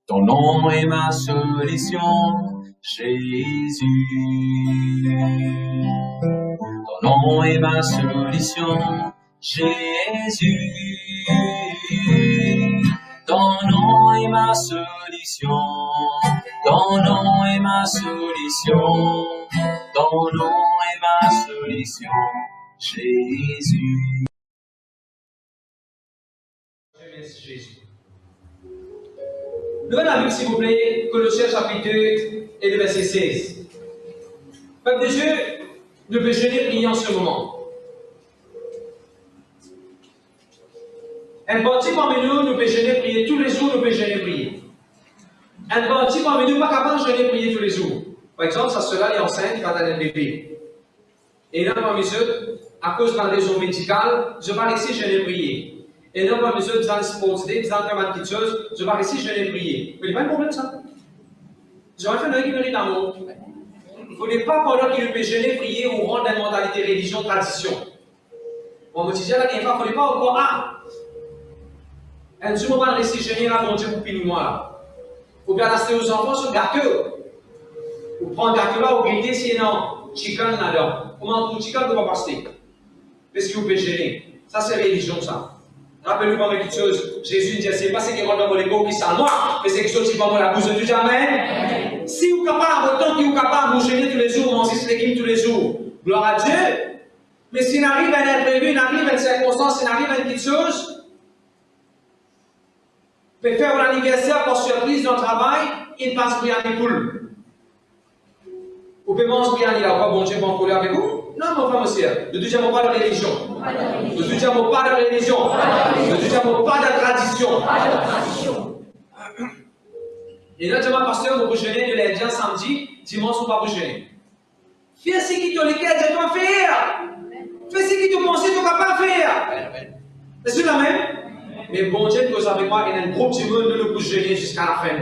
Ton nom est ma solution, Jésus. Ton nom est ma solution, Jésus. Ton nom est ma solution. Ton nom est ma solution. Ton nom est ma solution, Jésus. Merci Jésus. Levez la Bible, s'il vous plaît, Colossiens chapitre 2 et le verset 16. Peuple de Dieu, ne peut jeûner prier en ce moment. Un parti parmi nous peut jeûner prier tous les jours, nous peut jeûner prier. Un parti parmi nous pas capable de jeûner prier tous les jours. Par exemple, ça sera les enceintes quand elle est bébé. Et là, parmi eux, à cause d'une raison médicale, je vais laisser jeûner prier. Et là, parmi eux, dans le sports day, dans le quelque chose, je vais laisser jeûner prier. Mais il n'y a pas de problème, ça. Je vais faire une régularité d'amour. Vous n'êtes pas pendant qu'il peut jeûner prier ou rendre une mentalité religion, tradition. On me disait la dernière fois, il ne faut pas encore, un jour, on va laisser jeûner là, mon Dieu, pour punir moi. Il faut bien rester aux enfants sur le gâteau. Vous prenez le gâteau là, vous guettez, sinon, chicken là-dedans. Comment pour chicken, vous ne pouvez pas passer. Parce que vous pouvez gêner. Ça, c'est religion, ça. Rappelez-vous pas quelque chose. Jésus dit, c'est pas ce qui rentre dans mon égo qui s'en moi, mais c'est quelque chose qui va dans la bouche de Dieu jamais. Si vous êtes capable, autant que vous êtes capable de vous gêner tous les jours, manger ce légume tous les jours, gloire à Dieu. Mais s'il arrive à un imprévu, il arrive à une circonstance, il arrive à une petite chose, peut faire un anniversaire pour surprise dans le travail, il passe bien les poules. Vous pouvez manger bien, il a pas bon Dieu pour en couler avec vous? Non, mon frère, monsieur. Le deuxième mot, pas de religion. Le deuxième mot, pas de religion. Le deuxième mot, pas de tradition. Et là, demain, pasteur, vous jeûnez de l'Indien samedi, dimanche, vous ne pas vous jeûner. Fais ce qui te le cœur, tu dois faire. Fais ce qui te pense, tu ne vas pas faire. C'est la même? Mais bon Dieu, vous avec moi, il y a un groupe de monde, nous nous jeûner jusqu'à la fin.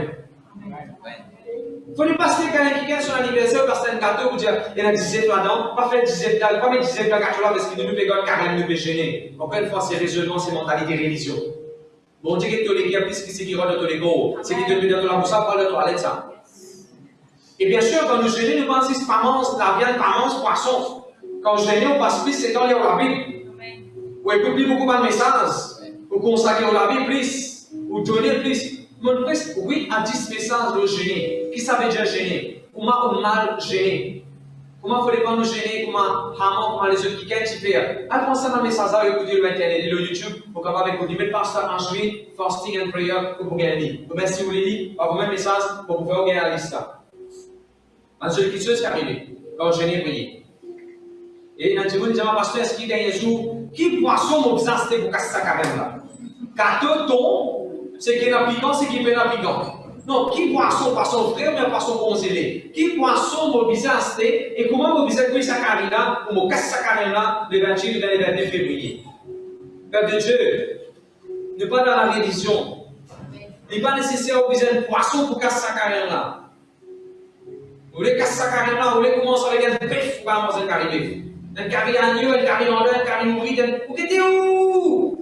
Il ne faut pas se faire quelqu'un sur l'anniversaire parce que c'est un gâteau, vous dire, il y a 17 là-dedans, pas faire 17 là, pas mettre 17 là, gâteau là, parce qu'il nous pégole car il nous peut gêner. Encore une fois, c'est raisonnement, c'est mentalité religion. Bon Dieu, qui te le plus que c'est qui rentre dans ton ego, c'est qui te met dans la bouche, pas de toilette, ça. Et bien sûr, quand nous gênons, nous pensons que pas la viande, pas poisson. Quand gênons, on passe plus, c'est dans la Bible. Ou il peut plus beaucoup de messages, ou consacrer la Bible plus, ou donner plus. Mon presque 8 à 10 messages de gêner. Qui ça veut dire gêner? Comment on mal gêner? Comment il faut pas nous gêner? Comment les autres qui gagnent, tu fais? Allez, ça dans le message, écoutez le internet, le YouTube, pour capable écouter, mettre pasteur en juillet, fasting and prayer, pour gagner. Donc, si vous voulez lire, vous même message, pour pouvoir gagner la liste. La seule question, c'est arrivé. Quand gêner, prier. Et il a dit, vous dites, pasteur, est-ce qu'il y a un jour, qui poisson m'a besoin de pour casser ça quand même là? Gâteau, thon, c'est qui est piquant, c'est qui est pas piquant. Non, qui poisson frais ou bien poisson congelé? Qui poisson mobilisé et comment mobiliser que ça carré là, ou mon casse ça carré là, le 28 et le 29 février? Peuple de Dieu, ne pas dans la religion. Il n'est pas nécessaire de mobiliser un poisson pour casser ça carré là. Vous voulez casser ça carré là, vous voulez commencer avec un bœuf, vous pas manger un carré bœuf. Un carré agneau, un carré en un carré mourir, vous étiez où?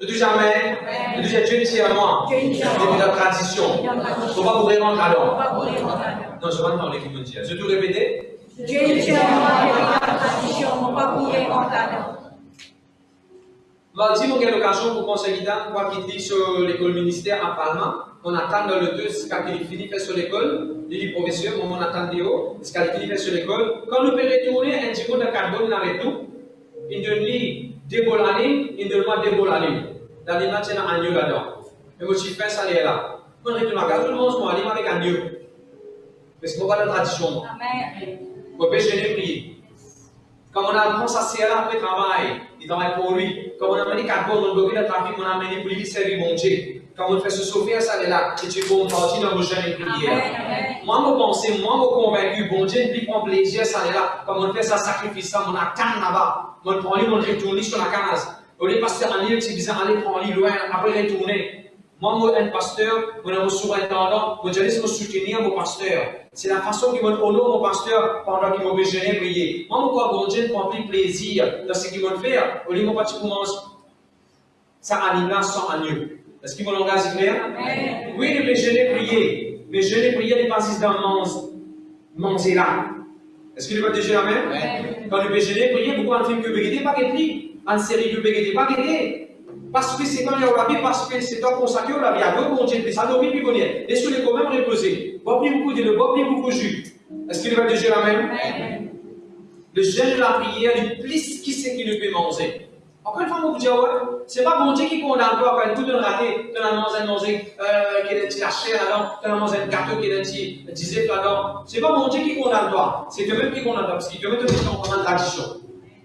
Ne dis jamais, ne dis Dieu tient à moi. C'est de la tradition. Il ne faut pas vous rendre alors. Non, je vais entendre qui me dit. Je vais tout répéter. Dieu tient à moi, c'est de la tradition. Il ne faut pas vous rendre alors. Mardi, on a l'occasion pour conseiller quoi qui dit sur l'école ministère à Palma. On attend dans le 2, ce qu'il finit faire sur l'école. Il dit professeur, on attend de haut, ce qu'il finit faire sur l'école. Quand nous pouvons retourner, un petit peu de carbone avec nous. Il donne lui des bolanes, il donne moi des bolanes. Dans les matchs, il y a un agneau là-dedans. Mais moi, je suis fait ça là. Moi, je retourne à tout le monde, moi, je avec un agneau. Parce qu'on va dans la tradition. On peut gêner prier. Comme on apprend ça, c'est là après travail. Il travaille pour lui. Comme on a amené 4 bonnes, on bloque le trafic, on a amené pour lui servir mon Dieu. Comme on fait se sauver, ça là. Et tu peux me partir dans vos jeunes prières. Moi, je pense, moi, je suis convaincu, bon Dieu, il prend plaisir, ça là. Comme on fait ça, sacrifice, ça, on attend là-bas. On prend lui, on retourne sur la case. Au lieu de passer en ligne, c'est bizarre, aller prendre l'île loin, après retourner. Moi, un pasteur, moi, un surintendant, moi, je laisse me soutenir mon pasteur. C'est la façon qu'il m'honore mon pasteur pendant qu'il m'a besoin prier. Moi, je crois que bon Dieu prend plus plaisir dans ce qu'il m'a fait. Au lieu de pas commencer, ça anime là sans agneau. Est-ce qu'il m'a langage clair? Oui, le besoin prier. prier. Mais jeûner, prier n'est pas juste dans manger là. Est-ce que vous pouvez dire amen? Quand nous pouvons jeûner, prier, pourquoi un film que vous regardez pas guetter? En série que vous regardez pas guetter? Parce que c'est quand il y a la Bible, parce que c'est temps consacré à la vie. À bon Dieu, ça nous plus connaître. Et sur les quand même reposer. Pas plus beaucoup de le, pas plus beaucoup de jus. Est-ce que vous pouvez dire amen? Le jeûne de la prière, le plus qui c'est qui nous peut manger. Encore une fois, vous dire, ouais, c'est pas bon Dieu qui condamne toi quand tout est raté, tu as mangé qui est la chair là-dedans, tu as mangé un gâteau qui est un petit zip là-dedans. C'est pas bon Dieu qui condamne toi, c'est toi-même qui condamne toi, parce qu'il te met te mettre en une tradition.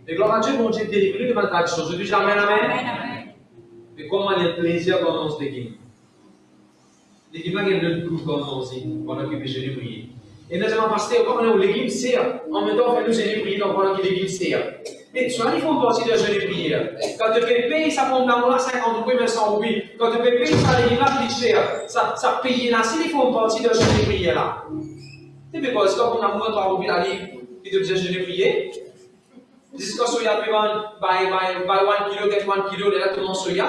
Et gloire à Dieu, bon Dieu, délivre-nous de ma tradition. Je dis jamais amen. Mais comment il y a plaisir quand on mange des légumes? Les légumes, il y a le goût quand on mange pendant que je vais prier. Et notamment parce que quand on est aux légumes, c'est en même temps, on fait nous jeûner prier pendant que les légumes, c'est. Mais tu vois, ils font partie de jeûner prier. Quand tu peux payer, ça prend là 50 roupies, mais 100 roupies. Quand tu peux payer, ça les là plus cher. Ça paye là, si ils font partie de jeûner prier là. Tu peux pas, c'est quand on a moins 3 roupies à l'île, qui te dit jeûner prier. Jusqu'à ce qu'il y a plus by 1 kilo, get 1 kilo, là, tout le monde soya.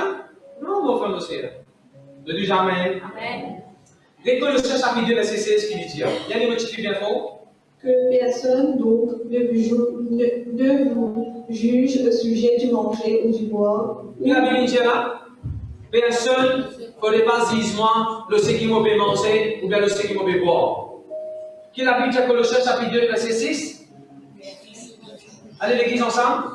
Non, mon frère, monsieur. Ne dis jamais. Amen. Les Colossiens chapitre 2, verset 16, qui dit, il y a des motifs bien faux. Que personne donc ne vous juge au sujet du manger ou du boire. Il a bien dit là, personne ne peut pas dire moi, le ce qui m'a fait manger ou bien le ce qui m'a fait boire. Qui a bien dit Colossiens chapitre 2, verset 6? Allez l'église ensemble.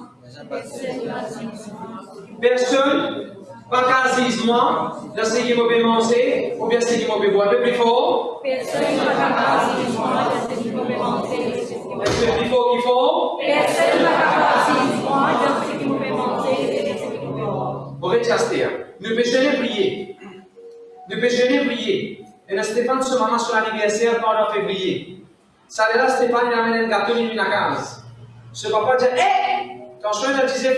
Personne pas qu'à dire moi, le ce qui m'a fait manger ou bien ce qui m'a fait boire. Un peu plus fort. Personne ne va capable de moi, de ce qui m'a fait manger. Est-ce que plus fort qu'il faut? Personne ne va capable de moi, de ce qui m'a fait manger. On va rester. Nous pouvons jamais prier. Nous pouvons jamais prier. Et là, Stéphane, ce moment sur l'anniversaire, pendant février. Ça là, Stéphane, il amène un gâteau, il a 15. Ce papa dit, hé! Quand je suis un disait, hé!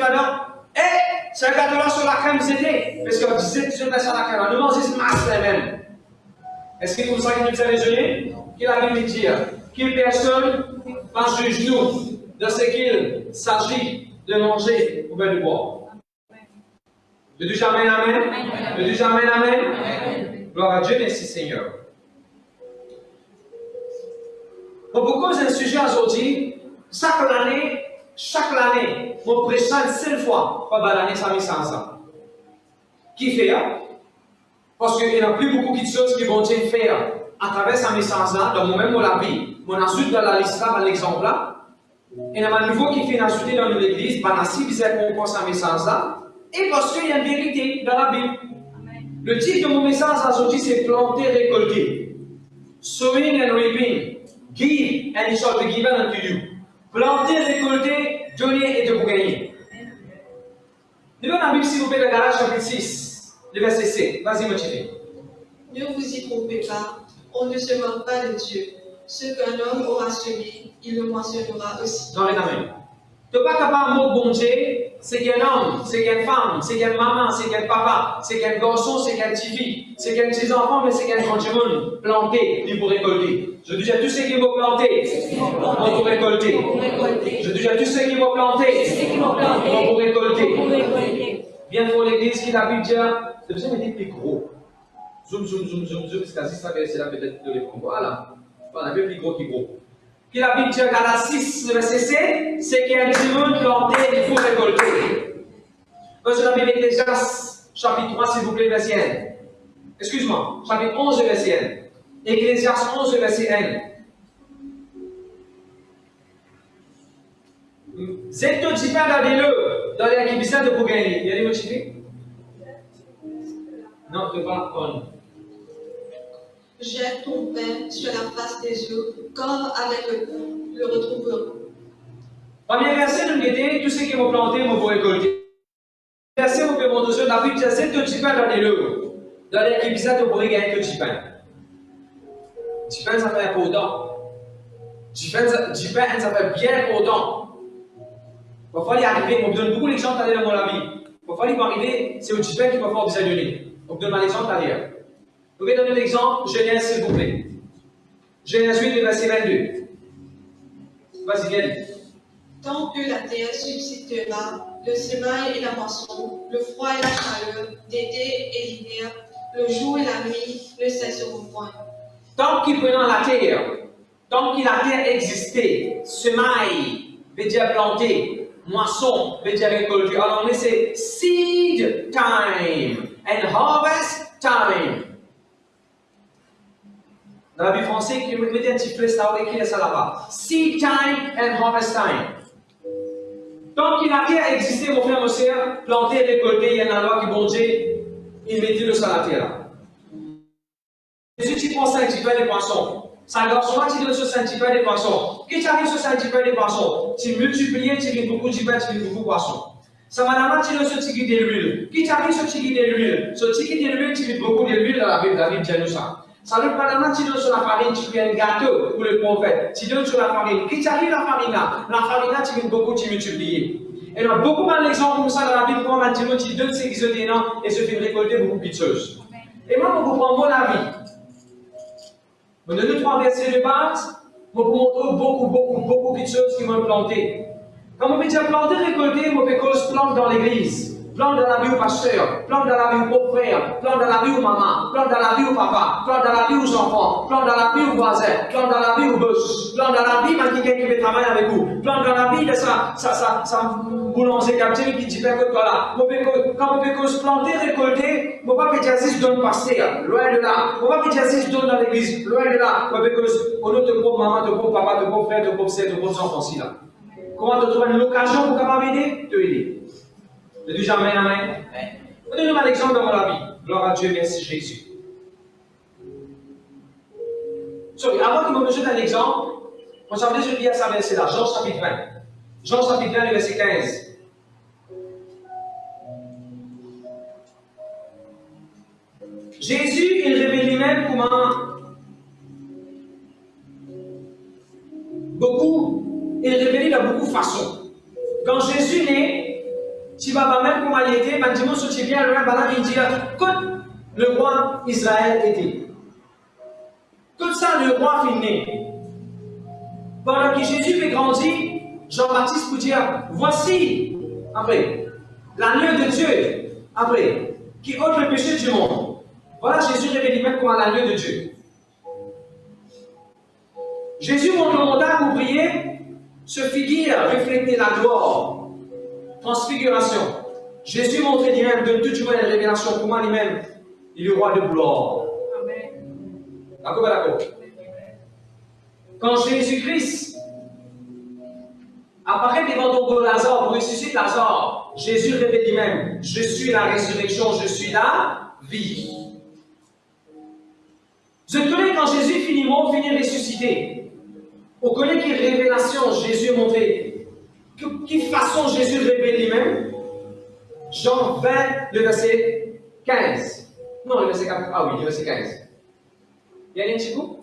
C'est un gâteau là sur la crème, c'était. Parce qu'on disait, tu mets sur la crème. Nous mangeons ce masse les mêmes. Est-ce que c'est comme ça qu'il nous a déjeuné? Qu'il a Bible dit, que personne ne juge nous de ce qu'il s'agit de manger ou bien de boire. Ne dis jamais amen. Ne dis jamais amen. Gloire à Dieu, merci Seigneur. Pour beaucoup, c'est un sujet aujourd'hui. Chaque année, on prêche une seule fois. Pas l'année, ça met ça. Qui fait? Parce qu'il n'y a plus beaucoup de choses qui vont faire à travers sa message-là, dans moi-même, mon la vie. Mon ensuite, dans la liste là, dans l'exemple là. Il y en a un nouveau qui fait ensuite dans l'église, par la civilisation qu'on pense à message-là. Et parce qu'il y a une vérité dans la Bible. Le titre de mon message aujourd'hui, c'est planter, récolter. Sowing and reaping. Give and it shall be given unto you. Planter, récolter, donner et de vous gagner. Nous allons dans la Bible, s'il vous plaît, dans Galates chapitre 6, le verset 7. Vas-y, motivé. Ne vous y trompez pas, on ne se moque pas de Dieu. Ce qu'un homme aura semé, il le mentionnera aussi. Non, les amis. Tu n'es pas capable de mot bon Dieu, c'est qu'un homme, c'est qu'une femme, c'est qu'une maman, c'est qu'un papa, c'est qu'un garçon, c'est qu'un petit fille, c'est qu'un petit enfant, mais c'est qu'un grand monde planté, il pour récolter. Je dis à tous ceux qui vont planter, on pour récolter. Je dis à tous ceux qui vont planter, on pour récolter. Bien pour l'église qui la Bible dit, c'est besoin d'être plus gros. Zoom, parce que si ça c'est là peut-être de l'écran. Voilà. Voilà, un peu plus gros qui gros. Qui la Bible dit, Galates 6, verset 7, c'est qu'il y a des monde planté, il faut récolter. Dans la Bible Ecclésias, chapitre 3, s'il vous plaît, verset 1. Excuse-moi, chapitre 11, verset 1. Ecclésias 11, verset 1. C'est tout petit peu dans les acquisitions de pour gagner. Il y a des motifs? Non, tu ne pas on. Jette ton pain sur la face des eaux, comme avec le retrouveront. Premier verset, nous dit, tous ceux qui vont planter, vont récolter. Verset, vous pouvez montrer, la Bible dit, c'est tout petit peu dans les acquisitions de pour gagner tout petit pain. Du pain, ça fait un peu d'or. Du pain, ça fait bien autant. Parfois, il y arrive, on donne beaucoup d'exemples à dans la vie. Parfois, il va arriver, c'est au du pain qu'il va falloir vous donner. On donne un exemple à dire. Vous pouvez donner l'exemple, Genèse, s'il vous plaît. Genèse 8, verset 22. Vas-y, viens. Tant que la terre subsistera, le semail et la moisson, le froid et la chaleur, l'été et l'hiver, le jour et la nuit ne cesseront point. Tant qu'il prenait la terre, tant que la terre existait, semaille veut dire planter, moisson veut dire récolter. Alors on c'est seed time and harvest time. Dans la Bible française, qui me met un petit peu ça, on écrit ça là-bas. Seed time and harvest time. Tant que la terre existait, mon frère, mon soeur, planter, récolter, il y a une loi qui bon Dieu, il mettait le sur la terre là. Jésus, tu prends sanctifier des poissons. Ça garçon là, tu donnes ce sanctifier des poissons. Qui t'arrive ce sanctifier des poissons? Tu multiplies, tu gagnes beaucoup de pain, tu gagnes beaucoup de poissons. Ça madame, tu donnes ce tigre de l'huile. Qui t'arrive ce tigre de l'huile? Ce tigre de l'huile, tu gagnes beaucoup de l'huile dans la Bible dit nous ça. Ça veut pas madame, tu donnes sur la farine, tu fais un gâteau pour le prophète. Tu donnes sur la farine. Qui t'arrive la farine là? La farine là, tu gagnes beaucoup, tu multiplies. Et il y a beaucoup d'exemples comme ça dans la Bible, comment maintenant tu donnes ces exodénants et se fait récolter beaucoup de choses. Et moi, je comprends mon avis. Je donne 3 versets de base, je peux montrer beaucoup de choses qui m'ont planté. Quand on peut dire planter, récolter, je peux cause plante dans l'église, plante dans la vie au pasteur, plante dans la vie au beau-frère, plante dans la vie aux maman, plante dans la vie au papa, plante dans la vie aux enfants, plante dans la vie aux voisins, plante dans la vie aux boss, plante dans la vie de quelqu'un qui veut travailler avec vous, plante dans la vie de sa boulanger captif qui dit que voilà. Quand on peut cause planter, récolter, je ne peux pas dire si je donne pasteur, loin de là. Je ne peux pas dire si je donne dans l'église, loin de là. Je peux cause au nom de pauvre maman, de pauvre papa, de pauvre frère, de pauvre sœur, de pauvres enfants aussi là. Comment tu trouves une occasion pour capable aider? Te aider. Ne dis jamais amen. Donnez-moi un exemple dans mon vie. Gloire à Dieu, merci Jésus. Sorry, avant que je me donne un exemple, on s'en je lis à ça verset là, Jean chapitre 20. Jean chapitre 20, verset 15. Jésus, il révèle lui-même comment il révèle de beaucoup de façons. Quand Jésus naît, tu vas même comment il était, ben dis-moi si tu viens, il dit, quand le roi Israël était. Tout ça, le roi est né. Pendant que Jésus fait grandir, Jean-Baptiste peut dire, voici, après, l'agneau de Dieu, après, qui ôte le péché du monde. Voilà, Jésus révèle lui-même comme l'agneau de Dieu. Jésus montre le mandat pour prier, se figure, refléter la gloire, transfiguration. Jésus montre lui-même, donne toujours une révélation pour moi lui-même, il est le roi de gloire. D'accord, d'accord. Quand Jésus-Christ apparaît devant ton Lazare pour ressusciter Lazare, Jésus révèle lui-même, je suis la résurrection, je suis la vie. Vous connaissez quand Jésus finit mort, finit ressuscité. On connaît quelle révélation Jésus a montré. Quelle façon Jésus révèle lui-même. Jean 20, le verset 15. Non, le verset 4. Ah oui, le verset 15. Il y a un petit coup?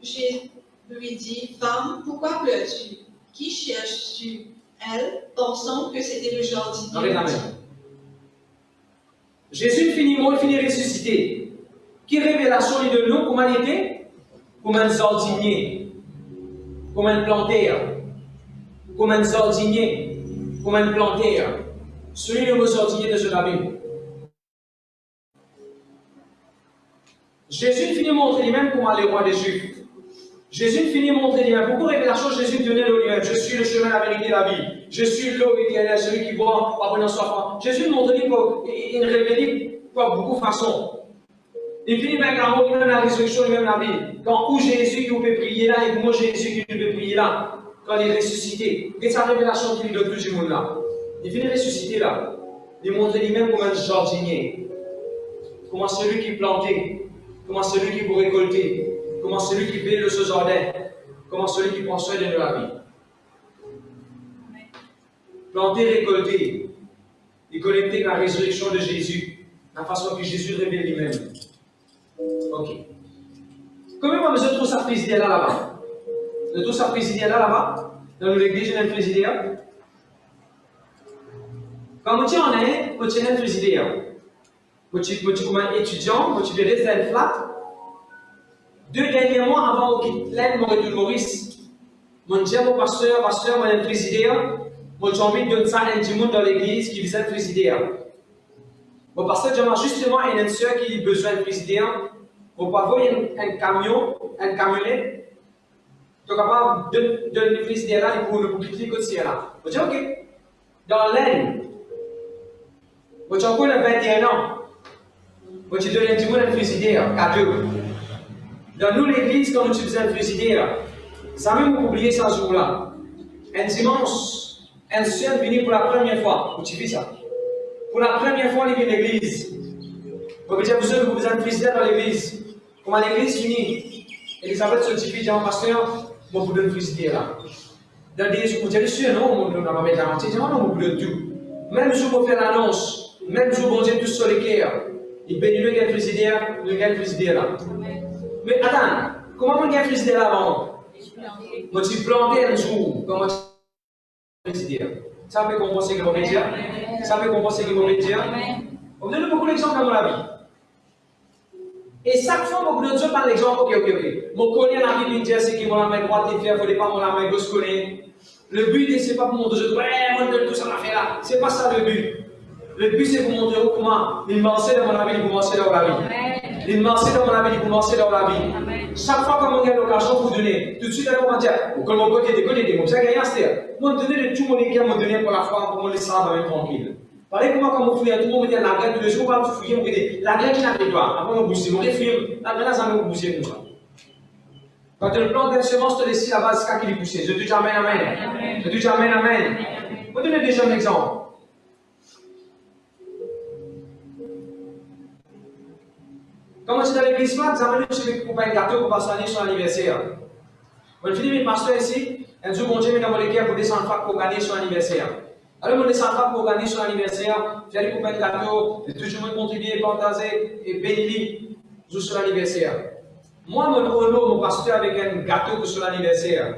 Jésus lui dit, femme, pourquoi pleures-tu? Qui cherches-tu? Elle, pensant que c'était le jardinier. Jésus finit mort, finit ressuscité. Quelle révélation il de nous? Comment il était? Comme un jardinier. Comme un planteur, comme un jardinier, comme un planteur. Celui le jardinier de la Bible. Jésus finit de montrer lui-même comment le roi des Juifs. Jésus finit de montrer lui-même. Beaucoup de révélations, Jésus donnait lui-même. Je suis le chemin, la vérité, la vie. Je suis l'eau éternelle, celui qui boit, pas bonheur soif. Jésus montre qu'il révèle par beaucoup de façons. Il finit avec la mort, même la résurrection, même la vie. Quand où Jésus qui peut prier là, et moi Jésus qui peut prier là, quand il est ressuscité. Et sa révélation qu'il donne plus du monde là. Il finit ressuscité là. Il montre lui-même comme un jardinier. Comment celui qui plantait, comment celui qui peut récolter, comment celui qui veille de ce jardin, comment celui qui prend soin de la vie. Planter, récolter, et connecter la résurrection de Jésus, la façon que Jésus révèle lui-même. Ok. Combien moi je trouve ça président là-bas? Je trouve ça président là-bas? Dans l'église, il y a un président. Quand tu en es, tu es un président. Quand tu es comme un étudiant, quand tu es resté flat. 2 derniers mois avant que l'aide m'aurait Maurice, mon dit mon pasteur, moi un président, moi j'ai envie de donner ça à un monde dans l'église qui visait le président. Mon pasteur demande justement à une soeur qui a besoin de frigidaire. Vous pouvez avoir un camion, un camionnette. Tu es capable de donner le frigidaire là pour le bouclier côté là. Vous dites, ok. Dans l'aine, vous avez encore 21 ans. Vous te donnez un frigidaire, cadeau. Dans nous, l'église, quand nous utilisons un frigidaire, ça même vous oubliez ce jour-là. Un dimanche, un soeur venu pour la première fois. Vous faites ça. Pour la première fois, il vient à l'église. Vous avez besoin de frigidaire dans l'église. Comment l'église finit, Elisabeth se dit, dit, pasteur, moi, vous donne une frigidaire là. Dans des jours, vous allez sûr, non, on ne va pas mettre la moitié, non, on vous tout. Même si vous faites l'annonce, même si vous mangez tout sur le cœur, il bénit le gars frigidaire, le gars frigidaire là. Mais attends, comment on gagne frigidaire là avant? Moi, tu planté un jour, comment tu frigidaire? Ça peut compenser que vous dire. Ça peut compenser que vous dire. On donne beaucoup d'exemples dans la vie. Et chaque fois, beaucoup de gens parlent d'exemple, ok. Mon connaît la Bible, il dit, c'est qui mon main droite, il fait, il faut pas mon main gauche connaît. Le but, c'est pas pour montrer aux autres, ouais, moi, tout ça m'a fait là. C'est pas ça le but. Le but, c'est pour montrer comment il marchait dans mon avis, il commençait dans la vie. Il marchait dans mon avis, il commençait dans la vie. Chaque fois qu'on gagne l'occasion pour donner, tout de suite, on va dire, comme mon côté déconné, comme ça, gagner, c'est-à-dire, moi, donner de tout mon équerre, me donner pour la foi, pour me laisser ça même tranquille. Parlez comment quand on fouille, tout le monde me dit la graine, tous les jours, on va fouiller, on me dit la graine qui n'a pas de toi. Après, on bouge, on fouille, la graine, ça va bouger comme ça. Quand tu le plantes d'une semence, tu te laisses la base, c'est qui est poussé. Je te dis amen, amen. Je te dis amen, amen. Je vais donner déjà un exemple. Quand je suis dans l'église, je vais couper un gâteau pour passer l'année sur l'anniversaire. Je finis mes pasteurs ici, un jour, mon Dieu met dans mon équipe pour descendre pour gagner son anniversaire. Alors, on descend pas pour gagner son anniversaire, j'allais couper un gâteau, toujours contribuer, partager et bénir sur l'anniversaire. Moi, mon honneur, mon pasteur avec un gâteau pour son anniversaire.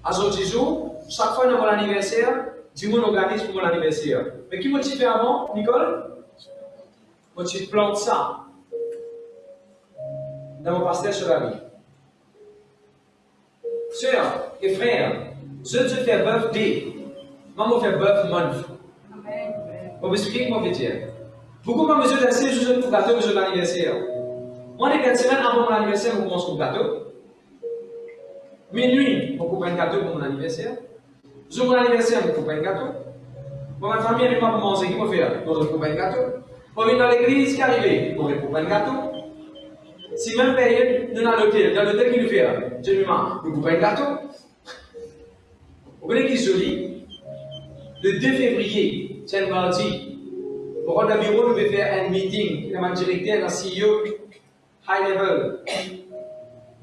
À ce jour, chaque fois dans mon anniversaire, dis-moi organise pour mon anniversaire. Mais qui m'a fait avant, Nicole? Moi, tu plantes ça dans mon pasteur sur la vie. Sœurs et frères, je te fais birthday. Maman fait bœuf month. On va expliquer comment on veut dire. Beaucoup de mesures d'assez, je joue pour gâteau, je joue l'anniversaire. Moi, les 4 semaines avant mon anniversaire, on commence pour gâteau. Minuit, on coupe un gâteau pour mon anniversaire. Jour mon anniversaire, on coupe un gâteau. Pour ma famille, avec moi, pour manger, qui m'a fait? On coupe un gâteau. Pour venir dans l'église, qui arrive? On coupe un gâteau. Si même période, nous dans l'hôtel qui nous fait, je lui demande, on coupe un gâteau. Vous voyez qui est joli? Le 2 février, c'est un mardi, pour le bureau, nous devons faire un meeting, le directeur, la CEO, high level.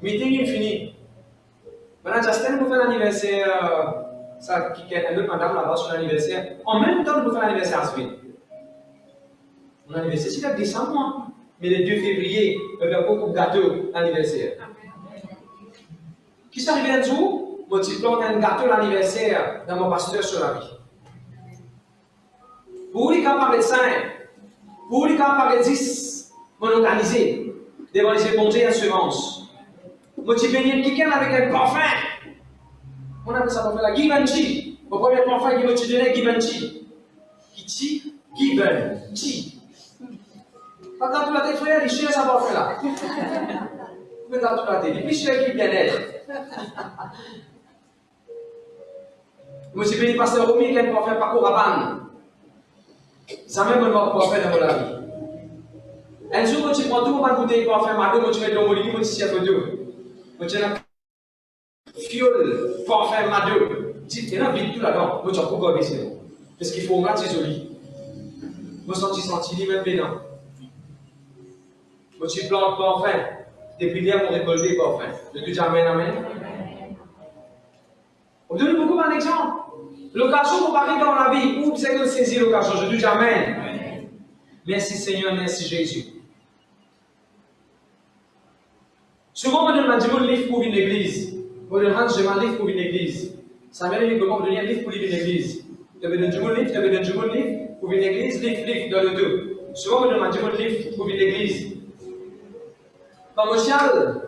Meeting est fini. Maintenant, Justin nous fait l'anniversaire, ça qui est un autre madame là-bas sur l'anniversaire. En même temps, nous faisons l'anniversaire à ce film. Mon anniversaire, c'est le décembre, mais le 2 février, nous avons beaucoup de gâteaux l'anniversaire. Qui s'est arrivé un jour? Moi, je plante un gâteau l'anniversaire dans mon pasteur sur la vie. Pour les campagnes de 5, pour les campagnes de 10, on organisé devant les éponges en semence. Moi, je bénis quelqu'un avec un parfum. On appelle ça parfum la Givenchy. Mon premier parfum qui m'a donné Givenchy. Qui Givenchy. Quand tu l'as fait, il cherche ça parfum là. Mais quand tu l'as fait, il cherche qui bien-être. Moi, je bénis pasteur Romy qui a un parfum Paco Rabanne. Ça même me pas faire dans la vie. Un jour, quand tu prends tout pour goûter pour faire ma deux, tu mets dans mon lit, tu sais deux. Tu as fiole pour faire ma deux. Tu as vite tout là-dedans. Tu as pourquoi baisser. Parce qu'il faut regarder joli. Je me sens même pénant. Tu plantes pour faire. Tes prières vont récolter pour faire. Je te dis amen, amen. On donne beaucoup d'exemples. L'occasion pour parler dans la vie, où vous avez saisi l'occasion, je dis amen. Merci Seigneur, merci Jésus. Souvent, on me demande un livre pour une église. On me demande un livre pour une église. Ça veut dire comment donner un livre pour une église. Tu veux donner un livre pour une église, livre dans le deux. Souvent, on me demande un livre pour une église. Comme au Charles,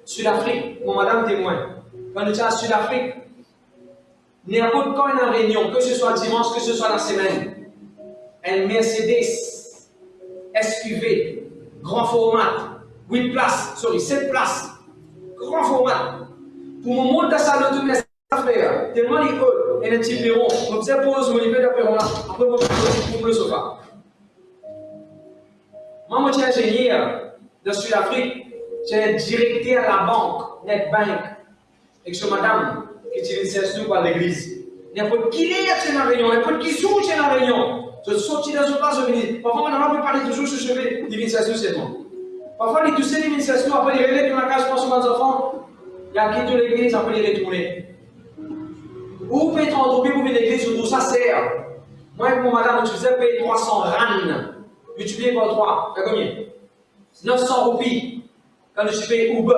Sud-Afrique, mon madame témoin. Quand nous sommes en Sud-Afrique, n'importe quand il y a une réunion, que ce soit dimanche, que ce soit la semaine, un Mercedes SUV, grand format, 8 places, 7 places, grand format. Pour me monter ça dans toutes mes affaires, tellement il peut, et un petit perron, je me pose, je me libère de perron là, après je me le sofa. Moi, je suis ingénieur de Sud-Afrique, je suis directeur à la banque, NetBank, et je madame qui tire une session par l'église. N'importe qui est dans la réunion, n'importe qui joue dans la réunion. Je sortis dans une place, je me dis, parfois, on peut parler toujours sur ce chevet d'initiation seulement. Parfois, les toussés d'initiation, après les relais dans la case, je pense aux enfants, il y a qui de l'église, après les retourner. Ou vous pouvez être entrepris pour une église, où ça sert. Moi, avec mon madame, je faisais payer 300 rands, multiplié par 3, t'as combien 900 roupies. Quand je suis payé Uber,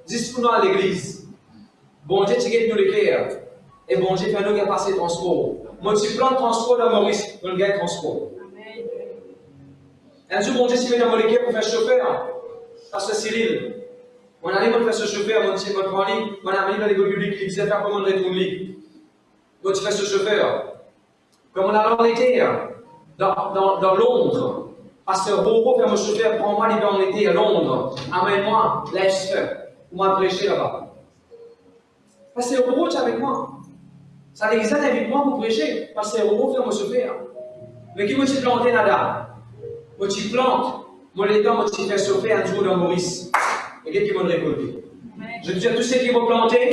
10 pour nous à l'église. Bon Dieu, tu gagnes nous les cœurs. Et bon Dieu, fait nous qui passer transport. Moi, tu prends le transport dans Maurice, nous le gagne transport. Un jour, bon Dieu, tu mets dans mon équipe pour faire chauffeur. Parce que Cyril, on allait pour faire ce chauffeur, mon Dieu, mon ami, mon ami dans l'école publique, il disait faire comment on retourne. Donc, tu fais ce chauffeur. Comme on a l'été, dans Londres, Pasteur Bobo fait mon chauffeur, prends-moi les dans l'été à Londres, amène-moi, Leicester, pour m'a prêcher là-bas. Pasteur Bobo, tu es avec moi. Ça l'église avec moi pour prêcher. Pasteur Bobo fait mon chauffeur. Mais qui m'a-t-il planté là-dedans? M'a-t-il plante? Moi, les dents, m'a-t-il fait chauffer un jour dans Maurice. Et qui m'a récolté? Je dis à tous ceux qui m'ont planté,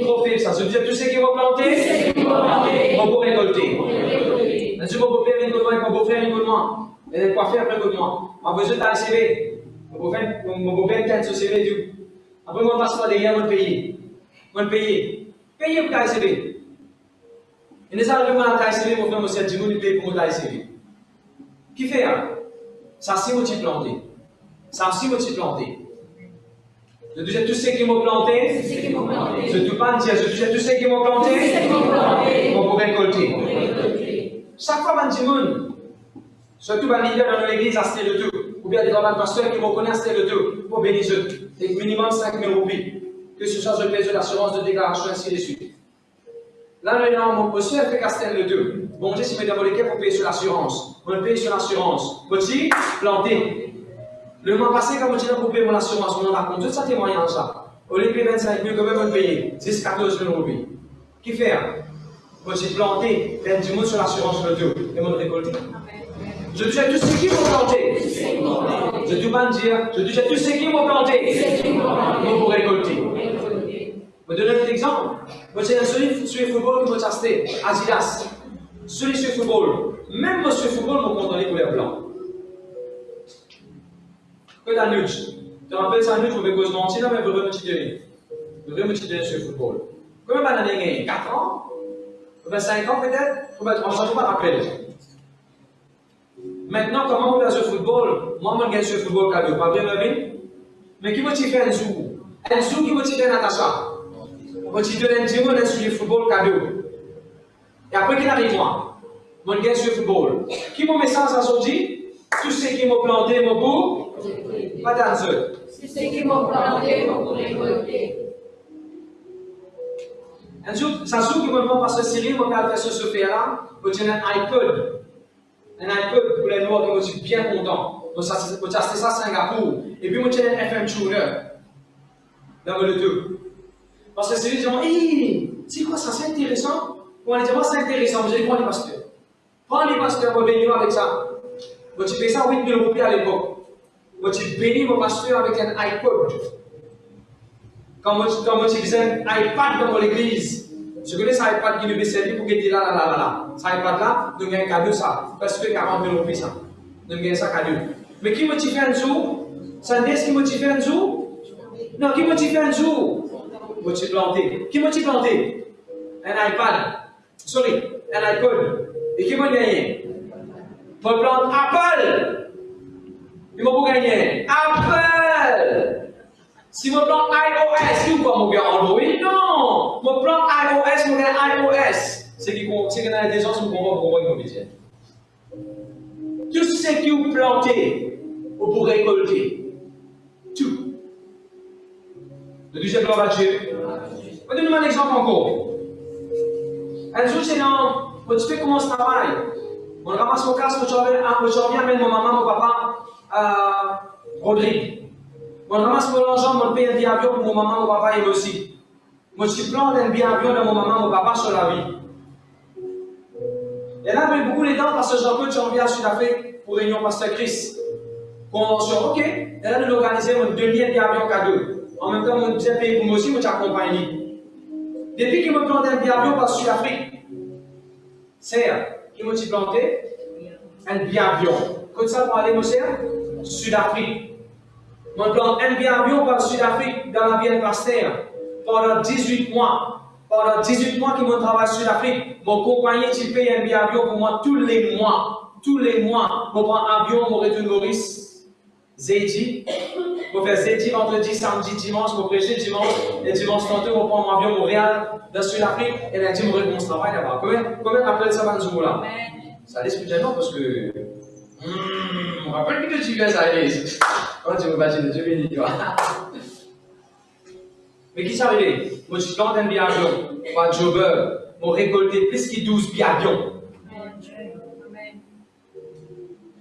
trop fait ça. Je dis à tous ceux qui m'ont planté, m'ont récolté. Je dis, mon beau-père vient de moi, mon beau-frère vient de moi. Et quoi faire après de moi? Mon besoin t'as un CV. Mon beau-père t'a un CV du. Après, moi, passe pas derrière mon pays. Mon pays. Payez pour t'as un CV. Et les arrivés à t'as un CV, mon frère, mon frère, dis-moi, il paye pour t'as un CV. Qui fait ça? Ça, c'est moi qui planté. Ça, c'est moi qui planté. Je dis à tous ceux qui m'ont planté, je ne peux pas dire, je dis à tous ceux qui m'ont planté, on peut récolter. Chaque fois, je dis, surtout les leaders dans l'église à Sté le tout, ou bien des grands pasteurs qui me connaissent à Sté le tout, pour bénir eux, c'est minimum 5 000 roupies, que ce soit je paye de l'assurance de déclaration, ainsi de suite. Là, maintenant, mon monsieur fait Castel le 2. Bon Dieu, si vous dans l'équipe, vous payez sur l'assurance. On paye sur l'assurance. Petit, planté. Le mois passé, quand je vous payer mon assurance, on raconte tout ça témoignage ça. Au lieu de payer 25 000, quand même, on paye 10 14 000 roupies. Qui fait? Petit planté, il y a du monde sur l'assurance le 2. Et mon récolté. Je dis à tous ceux qui m'ont planté. Je dis pas dire, je dis à tous ceux qui m'ont planté. Vous récolter. Je vais donner un exemple. Moi, j'ai un celui sur le football qui m'a acheté, Adidas. Celui sur le football. Même sur le football, mon compte dans les couleurs blancs. Que dans le nudge. Tu rappelles ça, nudge, vous pouvez cause mentir, mais vous pouvez me tirer. Vous pouvez me tirer sur le football. Combien d'années vous avez 4 ans? Ou bien 5 ans peut-être? Ou bien 3 ans, je ne me rappelle. Maintenant, comment vous faites ce football? Moi, je gagne ce football cadeau. Pas bien, mais qui m'a fait un zou? Un zou qui m'a fait un Natacha. Moi, je donne un diamant sur le football cadeau. Et après, qu'il arrive moi? Moi, je gagne ce football. Qui m'a message à sorti? Tous ceux qui m'ont planté, mon bout? Pas dans eux. Tous ceux qui m'ont planté, m'ont récolté. Un jour, ça se trouve que mon pasteur Cyril m'a fait ce faire-là. J'ai un iPod. Un iPod pour les noirs qui me suis bien content. Donc, j'ai acheté ça à Singapour. Et puis, j'ai un FM tuner. Dans le 2. Parce que Cyril dit, hey, c'est quoi ça, c'est intéressant? Pour aller dire, moi, c'est intéressant. J'ai dit, prends les pasteurs. Prends les pasteurs pour bénir avec ça. Moi, tu payes ça 8 000 roupies à l'époque. Moi, tu bénis mon pasteur avec un iPod. Quand moi, tu faisais un iPad dans l'église, je connais cet iPad qui nous fait servir pour qu'il dise là. Cet iPad-là, nous avons un cadeau, ça. Parce que 40 000 roupies, ça. Nous avons ça cadeau. Mais qui m'a fait un jour? Sandy, qui m'a fait un jour? Non, qui m'a fait un jour? Moi, tu planté. Qui m'a planté? Un iPad. Sorry, un iPod. Et qui m'a gagné? Moi, plante Apple. Ils m'ont gagné. Apple. Si je plante iOS, qui quoi, mon gars, Android? Non! Je plante iOS, mon gars, iOS. C'est qu'il y a des gens qui comprennent pourquoi ils m'ont dit. Tout ce qui vous plantez, vous pourrez récolter. Tout. Le deuxième gloire à Dieu. Donnez-moi un exemple encore. Un jour, c'est dans, quand tu fais comment ce travail, on ramasse mon casque, je reviens avec mon maman, mon papa, Rodrigue. On ramasse mon argent, on paye un billet avion pour mon maman, mon papa et moi aussi. Moi, je plante un billet avion de mon maman, mon papa sur la vie. Et là, j'ai beaucoup les dents parce que Jean-Claude, j'en viens à Sud-Afrique pour réunion Pasteur Chris. Convention, ok. Et là, nous organisons mon deuxième billet avion cadeau. En même temps, mon deuxième pays pour moi aussi, moi, j'accompagne. Depuis qu'il me plante un billet avion par Sud-Afrique, c'est qui m'a planté un billet avion. Comme ça, pour aller, moi, c'est Sud-Afrique. On plante un billet avion par Sud-Afrique dans la ville Pasteur pendant 18 mois. Pendant 18 mois que je travaille sur l'Afrique, mon compagnie paye un billet avion pour moi tous les mois. Tous les mois, je prends un avion, je retourne Maurice, Zédi. Je fais Zédi, vendredi, samedi, dimanche, je prêche dimanche. Et dimanche, tantôt, je prends mon avion Montréal, dans Sud-Afrique. Et lundi, je recommence mon travail là-bas. Combien d'appels ça va nous là? Ça laisse plus de parce que. Je me rappelle que tu viens, ça allait. Quand tu me bats, Dieu béni, tu vois. Mais qui s'arrivait? Moi, je plante un billet avion, pas de jobber, on récolté plus que 12 billets avion.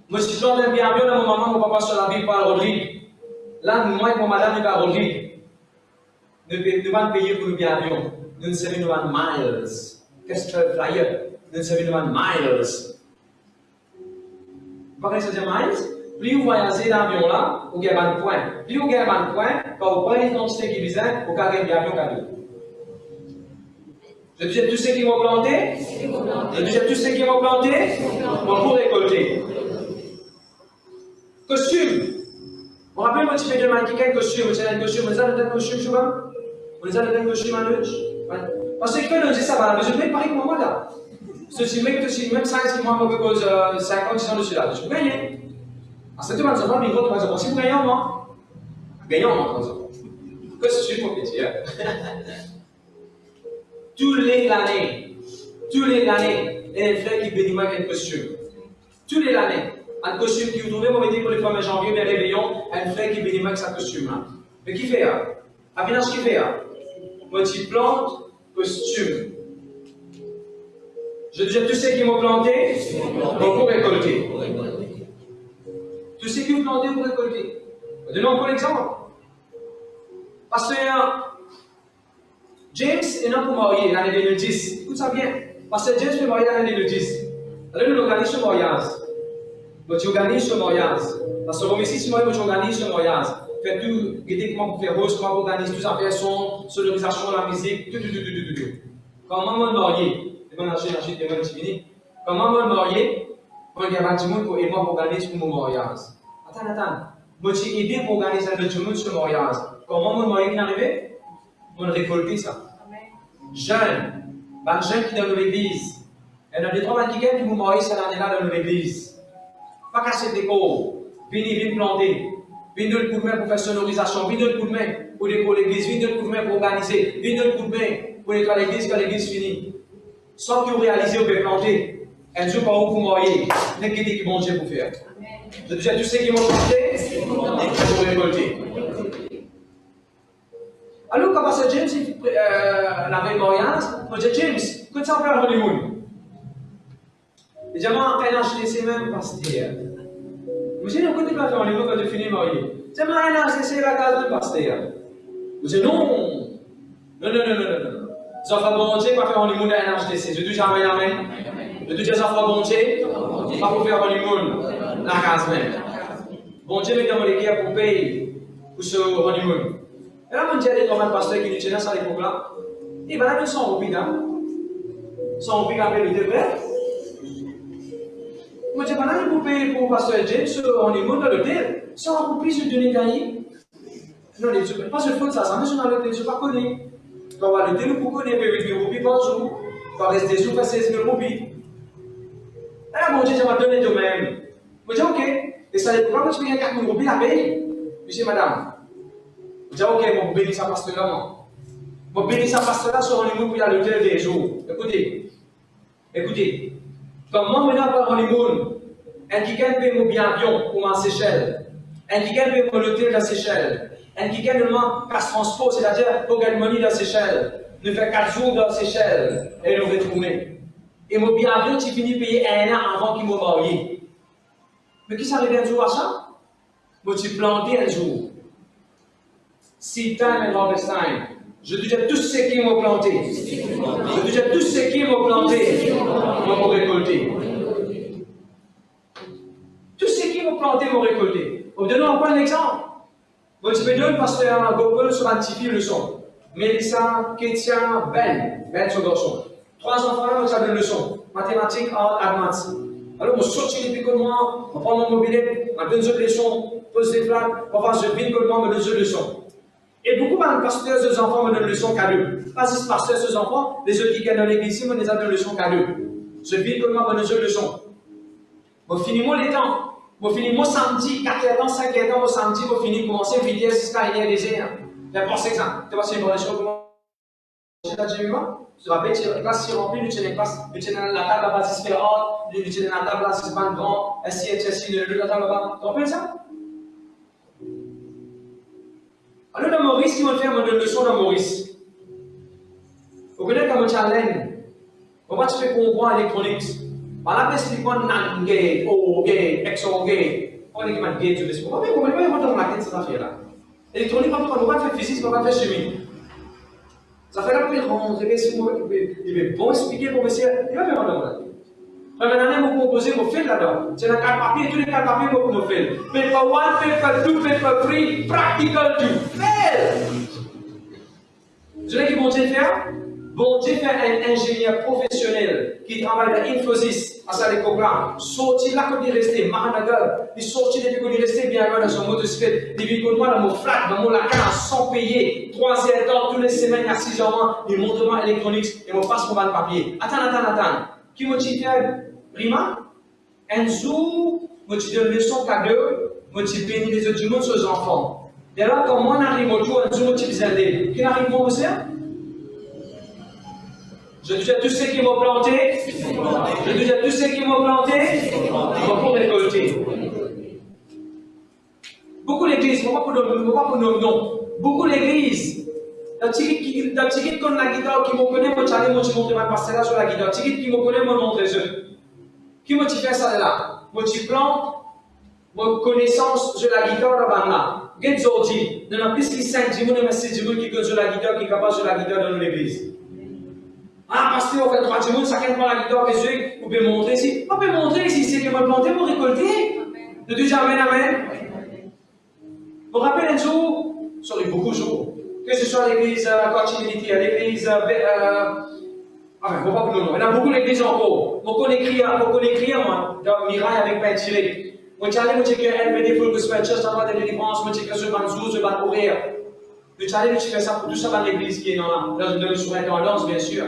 Moi, je plante un billet avion dans mon maman, mon papa sur la ville par Rodrigue. Là, moi et mon madame, nous sommes Rodrigue. Nous ne pas payer pour le billet avion. Nous ne savons pas miles. Qu'est-ce que tu flyer? Nous ne savons pas miles. Vous parlez de miles? Plus vous voyagez dans l'avion là, vous gagnez un point. Plus vous gagnez un point, quand vous prenez l'identité qui vise, vous gagnez un avion cadeau. Je disais tous ceux qui m'ont planté, je disais tous ceux qui m'ont planté, on pour récolter. Costume. On rappelle moi, tu fais de mannequin costume, tu as un costume, on a un costume, je vois. On a un costume à l'âge. Parce que quand on dit ça, je fais pareil pour moi là. C'est le même size qui m'a propose 50 ans dessus là. Je peux gagner. C'est tout le monde, mais l'autre, par exemple, si vous gagnez en moi, gagnons en moi, costume au petit. Tous les années, il y a un frère qui bénit moi avec un costume. Tous les années, un costume qui vous trouvez, vous mettez pour le 1er janvier, bien réveillon, un frère qui bénit moi avec sa costume là. Mais qui fait ça? À Vénage, qui fait ça? Moi, tu plantes costume. Je dis à tous ceux qui m'ont planté, vous récolter. Tous ceux qui vous plantez, vous récoltez. Donnons un bon exemple. Parce que James est là pour marier l'année 2010. Écoute ça bien. Parce que James peut marier l'année 2010. Alors nous organisons ce mariage. Donc tu organises ce mariage. Parce que comme ici, si moi je organise ce mariage, fais tout, guidez comment vous faire rose, comment vous organisez tout ça, faire son, sonorisation, la musique, tout. Comment me marier? C'est bon, j'ai des bonnes fini. Comment me marier? Pour qu'il y ait un petit monde pour aider moi pour organiser pour mon mariage. Attends. Moi, j'ai aidé pour organiser un petit monde sur le mariage. Comment mon mariage est arrivé? On a récolté ça. Jeunes, jeunes qui sont dans l'église. Il y en a des trois qui vous mariez cette année-là dans l'église. Pas casser le décor. Venez planter. Venez le coup de main pour faire sonorisation. Venez le coup de main pour l'église. Venez le coup de main pour organiser. Venez le coup de main pour nettoyer l'église quand l'église finit. Sans que vous réalisez, vous pouvez planter. Un jour, par où vous mariez, n'inquiétez qui bon Dieu pour faire. Je dis à tous ceux qui m'ont planté, vous récolter. Alors, quand Pasteur James avait mariage, on dit James, que ça fait un honeymoon? Et j'ai dit, moi, un HDC même, pasteur. Je dis, non, quand tu vas faire un honeymoon quand tu finis de marier? J'ai dit, moi, un HDC la case de pasteur. Je dis, non. Les enfants bon Dieu, pas faire un honeymoon à un HDC. Je dis, jamais, amen. Je dis, les enfants bon Dieu, pas pour faire un honeymoon la case même. Bon Dieu, met dans les guerres pour payer pour ce honeymoon. Et là, on dit à des trois pasteurs qui nous tenaient à l'époque là, et bien là, ils sont roupies, sont roupies avec le dévers. Moi, je dis, maintenant, ils payer pour pasteur James, on est dans l'hôtel, sans roupies sur le gagné. Non, pas sur le fond de ça, mais sur l'hôtel, je ne sais pas connaître. Quand on va à l'hôtel, vous connaissez 8 000 roupies par jour, quand rester sous, faire 16 000 roupies. Et là, mon Dieu, ça m'a donné de même. Je dis, ok, et ça ne pourquoi tu payes 4 000 roupies la paye? Monsieur, madame. Je dis, ok, mon béni ça pasteur là, mon béni ça pasteur là sur un honeymoon pour aller à l'hôtel des jours. Écoutez, comme moi maintenant pour honeymoon, un qui gagne paye mon billet avion pour ma Seychelles, un qui gagne paye mon hôtel de la Seychelles, un qui gagne mon casse transport, c'est-à-dire pour gagner money de la Seychelles, nous faisons 4 jours dans Seychelles et nous retourner. Et mon bien avion, tu finis de payer 1 an avant qu'il m'ait marié. Mais qui s'arrive un jour à ça? Moi, tu planté un jour. Seed time and harvest time. Je dis à tous ceux qui m'ont planté. Je dis à tous ceux qui m'ont planté, m'ont récolté. Tous ceux qui m'ont planté m'ont récolté. On me donne encore un exemple. Moi, je peux donner parce qu'un Google sur un petit fil leçon. Mélissa, Kétia, Ben son garçon. 3 enfants là, on a une leçon. Mathématiques, art, maths. Alors, on sortit les picots de moi, on prend mon mobilette, on donne une leçon, pose des flaques, on va se vide comme moi, on donne une leçon. Et beaucoup de pasteurs, ces enfants me donnent une leçon cadeau. Pas juste pasteurs, ces enfants, les autres qui viennent dans l'église, on les a donné une leçon cadeau. Je vide comme moi, on donne une leçon. On finit les temps. On finit samedi, 4h temps, 5h temps, samedi, on finit commencer vitesse jusqu'à 1h des heures. Mais pour ça, tu vois, c'est une bonne chose. Tu te rappelles, tu classes si remplie, tu tiens la table là-bas, si c'est haute, tu tiens la table là, si c'est pas grand, assis, la table là-bas. Tu te rappelles ça? Alors, dans Maurice, qui m'a fait une leçon dans Maurice. Vous connaissez comme challenge. Comment tu fais comprendre l'électronique? Par la expliquant NAND gate, O gate, XOR gate. On est qui m'a gate, je vais expliquer. Vous ne pouvez pas dans la tête cette affaire-là. L'électronique, on ne peut pas faire physique, on ne peut pas faire chimie. Ça fait la peine de rentrer, il va bon expliquer pour monsieur, il va faire un dans la tête. Maintenant, vous proposez, vous faites là-dedans. C'est dans 4 papiers, tous les 4 papiers, vous faites. Paper 1, paper 2, paper 3, practical 2. Fail! Vous savez qui vont faire? Bon Dieu fait un ingénieur professionnel qui travaille dans Infosys, à ça les programmes, sorti là comme il restait, Maranaga, il sorti depuis qu'il restait bien dans son motocyclette, il vit comme moi dans mon flat, dans mon lacan, sans payer, 3 heures d'or, toutes les semaines à 6 heures, il montre moi électronique et me passe pour le papier. Attends. Qui m'a dit Rima? Un jour, je te donne une leçon cadeau, je te bénis les autres du monde sur les enfants. Et là, quand moi j'arrive au jour, un jour, je te dis, qui n'arrive pas aussi? Je dis à tous ceux qui m'ont planté, ils vont récolter. Beaucoup d'églises, pas pour nos noms, beaucoup d'églises, dans le ticket qu'on a la guitare, qui me connaît, moi j'allais montrer ma pasteur sur la guitare, ticket qui me connaît, moi montre eux. Qui m'a fait ça là? Moi je plante, mon connaissance sur la guitare là-bas là. Get Zordi, il y en a plus que 5 10 mais 6 10 qui connaissent la guitare, qui est capable de jouer la guitare dans l'église. Ah, parce qu'on fait 3 10 chacun prend la guitare, vous pouvez montrer ici. On peut montrer ici, c'est que vous plantez pour récolter. De Dieu, amen. Vous vous rappelez un jour, beaucoup de jours, que ce soit l'église Continuity, l'église. Enfin, il ne faut pas vous le nom. Il y en a beaucoup d'églises encore. Beaucoup d'écrire, moi, dans Mirail avec pain tiré. Moi, j'allais me dire que LBD Full Gospel Church, dans la délivrance, me dire que ce banzou, ce ban horaire. J'allais me dire ça pour tout ça dans l'église qui est dans le surintendance, bien sûr.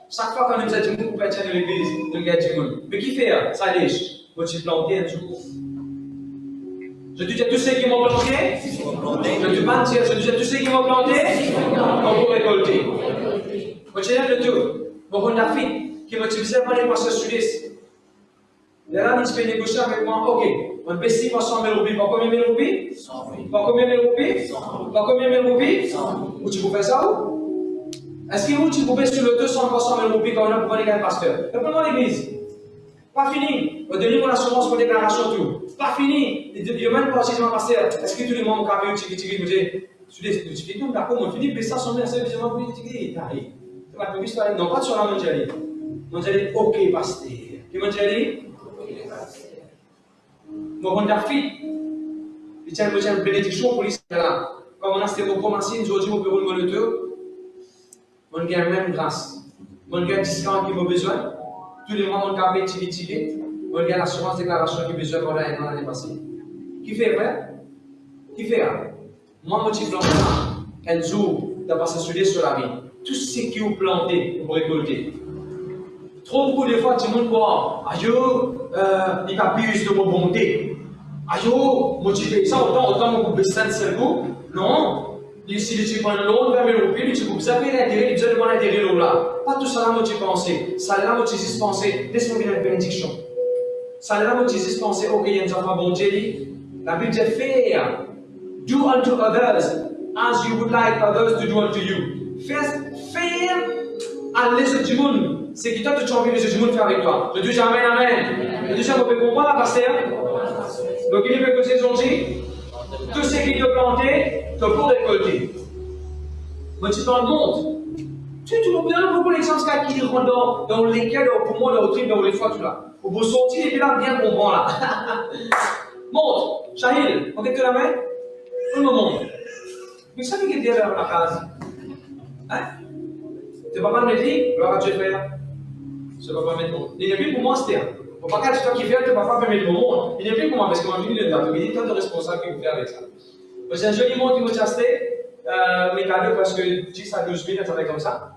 Chaque fois qu'on nous a dit que nous pouvons être dans l'église, nous avons dit que mais qui fait ça? Lèche. Moi, je suis planté un jour. Je dis à tous ceux qui m'ont planté, je dis mentir, je dis à tous ceux qui m'ont planté, on peut récolter. Moi, je dis le tout. Bon, on a fait, qui m'a utilisé par les pasteurs sudistes. Là, il peut négocier avec moi, ok, on peut essayer par 100 000 roupies, par combien de roupies? Par combien de roupies? Par combien de roupies? Où tu peux faire ça où? Est-ce que vous, tu pouvez sur le 200 par 100 000 roupies quand on a pour aller gagner pasteur? Répondez-moi l'église. Pas fini. Au dernier, mon assurance pour déclaration, tout. Pas fini. Il y a même pas chez mon pasteur. Est-ce que tous les membres ont capé, tu dis, tu dis, tout, d'accord, on finit, mais ça, son mère, c'est bizarrement, tu dis, t'arrives. Tu vas plus parler, non, pas sur la mondiale. Mondiale, ok, pasteur. Qui mondiale? Bon, on a fait. Il tient une bénédiction pour l'Israël là. Comme on a fait pour commencer, nous aujourd'hui, on peut rouler le tour. On gagne même grâce. On gagne 10 ans qui ont besoin. Tous les mois, on a payé ticket. On gagne l'assurance déclaration qui a besoin pour l'année passée. Qui fait vrai? Qui fait vrai? Moi, je suis planté un jour de passer sur la vie. Tout ce qui est planté pour récolter. Trop beaucoup de fois, tout le monde croit, aïe, il n'a plus de mon bonté. Aïe, motivé ça, autant mon coupe de 5 seul coup. Non. Si tu prends l'autre, 20 000 roupies, tu peux zapper l'intérêt, tu peux l'intérêt là. Pas tout ça là, tu penser. Ça là, tu dis penser. Laisse-moi bien une bénédiction. Ça là, tu dis penser, ok, il y a un enfant bon Dieu. La Bible dit faire. Do unto others as you would like others to do unto you. Faire à les autres du monde, c'est que toi, tu as envie les autres du monde faire avec toi. Je dis jamais amen. Je dis jamais, vous pouvez comprendre, pasteur? Donc, il veut que c'est gentil. Tout ce qui est planté, tu pour récolter. Mais tu t'en montres. Tu vois bien beaucoup les gens qui rentrent dans lesquels, au poumon, dans le trip, dans les foies, tout là. Au bout sortir, et puis là, bien comprendre là. Montre. Shahil, on te la main? Tout le monde. Mais ça fait qu'il y a vers la case. Hein? Tu ne vas pas me dire, tu vas faire. Je ne vais pas mettre mon. Il n'est plus pour moi, c'était. Pour pas que tu toi qui fais, tu ne vas pas permettre mon monde. Il n'est plus pour moi, parce que moi, je suis dedans. Il y a tant de responsables qui vous font avec ça. C'est un joli monde qui vous chaste, mes cadeaux, parce que 10 à 12 000, ça va comme ça.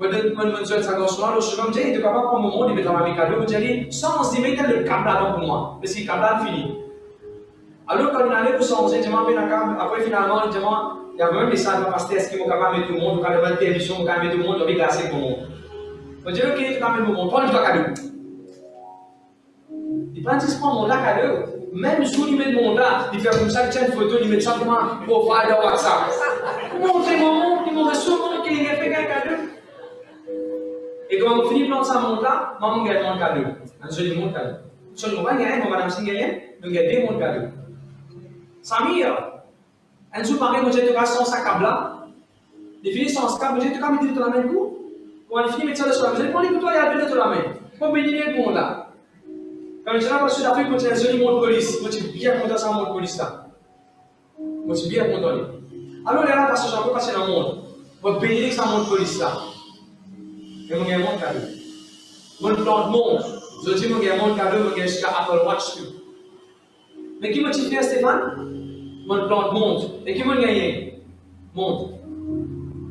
Je me souhaite ça dans ce moment, je me dis, il ne peut pas prendre mon monde, il met dans mes cadeaux, je dis, sans se mettre le câble là pour moi, parce que le câble là fini. Alors, quand on allait pour changer, je m'en vais dans le câble, après finalement, je dis, il y a même des salles parce que est-ce qu'ils vont capable de tout le monde, quand il y a une télévision, quand il y a tout le monde, il y a glacé pour le monde. Je dis, ok, tu vas mettre mon monde, prends le cadeau. Il prend 10 points mon là cadeau. Même si il met le monde là, il fait comme ça, il tient une photo, il met simplement pour faire de WhatsApp. Montrez mon monde, il m'a reçu mon monde, il a fait un cadeau. Et quand on finit de prendre ça monde là, maman gagne mon cadeau. Un joli monde cadeau. Si on ne va pas gagner, madame si gagne, nous gagnons mon cadeau. Samir, un jour pareil, moi j'ai tout sans sac à blanc. Il finit sans sac, j'ai tout cas mis dans la main coup. Quand il finit de mettre ça sur la main, j'ai pris les couteaux et il a mis dans la main. Pour bénir le monde là. Quand je suis là, Sud-Afrique, moi j'ai un joli monde de police. Moi je suis bien content de ça, monde de police là. Moi je suis bien content. Alors là, parce que j'ai un peu passé dans le monde. Moi bénir ça, monde de police là. Et moi j'ai mon cadeau. Moi plante monde. Je dis, moi j'ai mon cadeau, moi j'ai jusqu'à Apple Watch. Mais qui m'a dit, Stéphane? Mon plante monte. Et qui m'a gagné? Monte.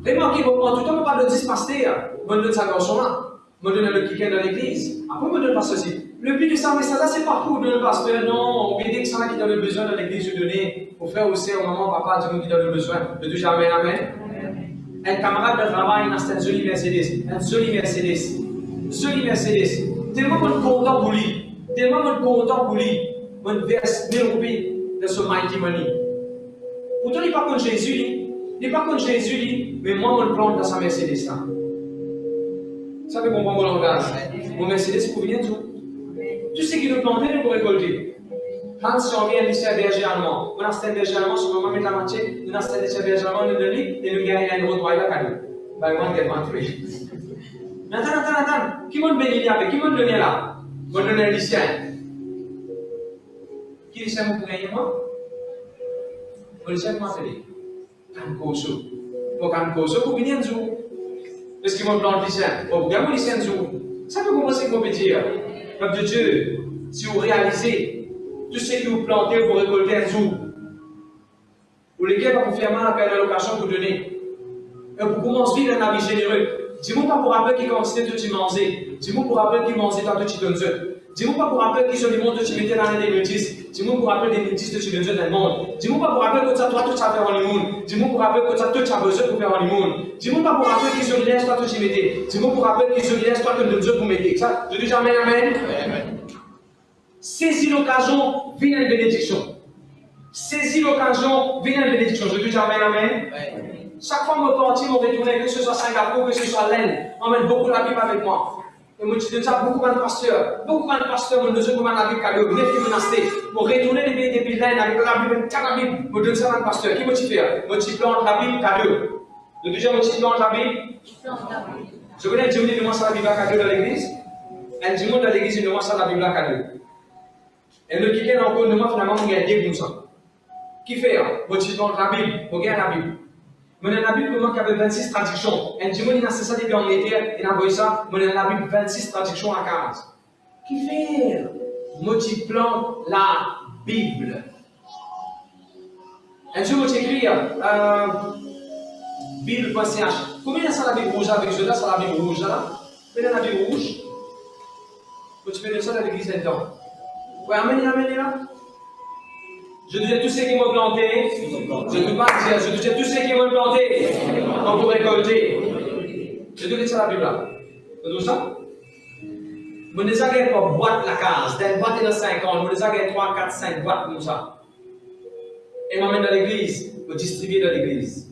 Remarquez, tout le temps, on parle de 10 pasteurs. On donne sa garçon-là. On donne le kicker dans l'église. Après, on donne pas ceci. Le but de ça, mais ça, c'est pas pour donner le pasteur. Non, on veut dire que c'est ça qui donne le besoin dans l'église de donner. Pour faire aussi au maman, papa, du monde qui donne le besoin. De tout jamais, amen. Un camarade de travail, il a un joli Mercedes. Un joli Mercedes. Joli Mercedes. Tellement qu'on est content pour lui. Tellement qu'on est content pour lui. On verse 1000 roupies de ce mighty money. Pourtant, il n'est pas contre Jésus, il n'est pas contre Jésus, mais moi, on le plante dans sa Mercedes là. Ça fait comprendre mon langage. Mon Mercedes, pour venir tout. Tu sais qu'il nous planter, nous pour récolter. Quand si on vient à lycée berger allemand, on a un berger allemand, sur le moment de la moitié, on a un berger allemand, nous donne et nous gagnons un euro de royal cadeau. Bah, moi, je vais pas mais attends. Qui m'a béni avec? Qui m'a donné là? M'a donné un lycéen. Qui lycéen vous gagner moi? Mon lycéen m'a fait. Kankoso. Pour Kankoso, vous venez un jour. Parce qu'ils m'ont planté lycéen. Vous gagnez mon lycéen un jour. Ça peut commencer comme dire. Peuple de Dieu, si vous réalisez tout ce que vous plantez, vous récoltez un jour. Pour lesquels vous faire mal à perdre l'occasion pour donner. Et pour commencer à vivre un avis généreux. Dis-moi pas pour rappeler qui continue de te manger. Dis-moi pour rappeler qui mange tant que tu donnes Dieu. Dis-moi pas pour rappeler qui sont les mondes que tu mettais dans l'année 2010. Dis-moi pour rappeler des métis que tu donnes Dieu dans le monde. Dis-moi pas pour rappeler que toi, tout ça fait en le monde. Dis-moi pour rappeler que toi, tout ça besoin pour faire en le monde. Dis-moi pas pour rappeler qui sont les lèvres, toi, tu mettais. Dis-moi pour rappeler qui sont les lèvres, toi, que Dieu pour mettre. Ça, je dis jamais amen. Saisis l'occasion, viens une bénédiction. Saisis l'occasion, viens une bénédiction. Je dis jamais amen. Chaque fois que je partis, je retourne, que ce soit Singapour, que ce soit l'Inde, j'emmène beaucoup la Bible avec moi. Et moi, je dis ça beaucoup de pasteurs. Beaucoup de pasteurs, je dis comment la Bible cadeau, venez qui monastère. Pour retourner les pays d'Inde avec la Bible, la Bible, je dis ça à un pasteur. Qui me fait? Moi, je plante la Bible cadeau. Le deuxième, je plante la Bible. Je connais Dieu qui demande ça la Bible cadeau dans l'église. Un Dieu dans l'église, il demande ça la Bible cadeau. Et le qui est encore de moi, finalement, il y a des comme ça. Qui fait? Moi, je plante la Bible, je regarde la Bible. Mais dans la Bible, il y avait 26 traductions. Et Dieu il a cessé de en été, il a envoyé ça, mais dans la Bible, 26 traductions à 40. Qui fait? Multiplante la Bible. Et Dieu m'a écrit, Bible.ch. Combien est-ce la Bible rouge avec je là, c'est la Bible rouge là? Mais dans la Bible rouge, tu peux dire ça dans l'église dedans. Oui, amen là. Je disais tous ceux qui m'ont planté, je ne peux pas dire, je disais tous ceux qui m'ont planté, on peut récolter. Je te dis ça la Bible là. Vous savez ça? Vous ne savez pas boîte la case, d'une boîte de 50, vous ne savez 3, 4, 5 boîtes comme ça. Et m'amène dans l'église, vous distribuez dans l'église.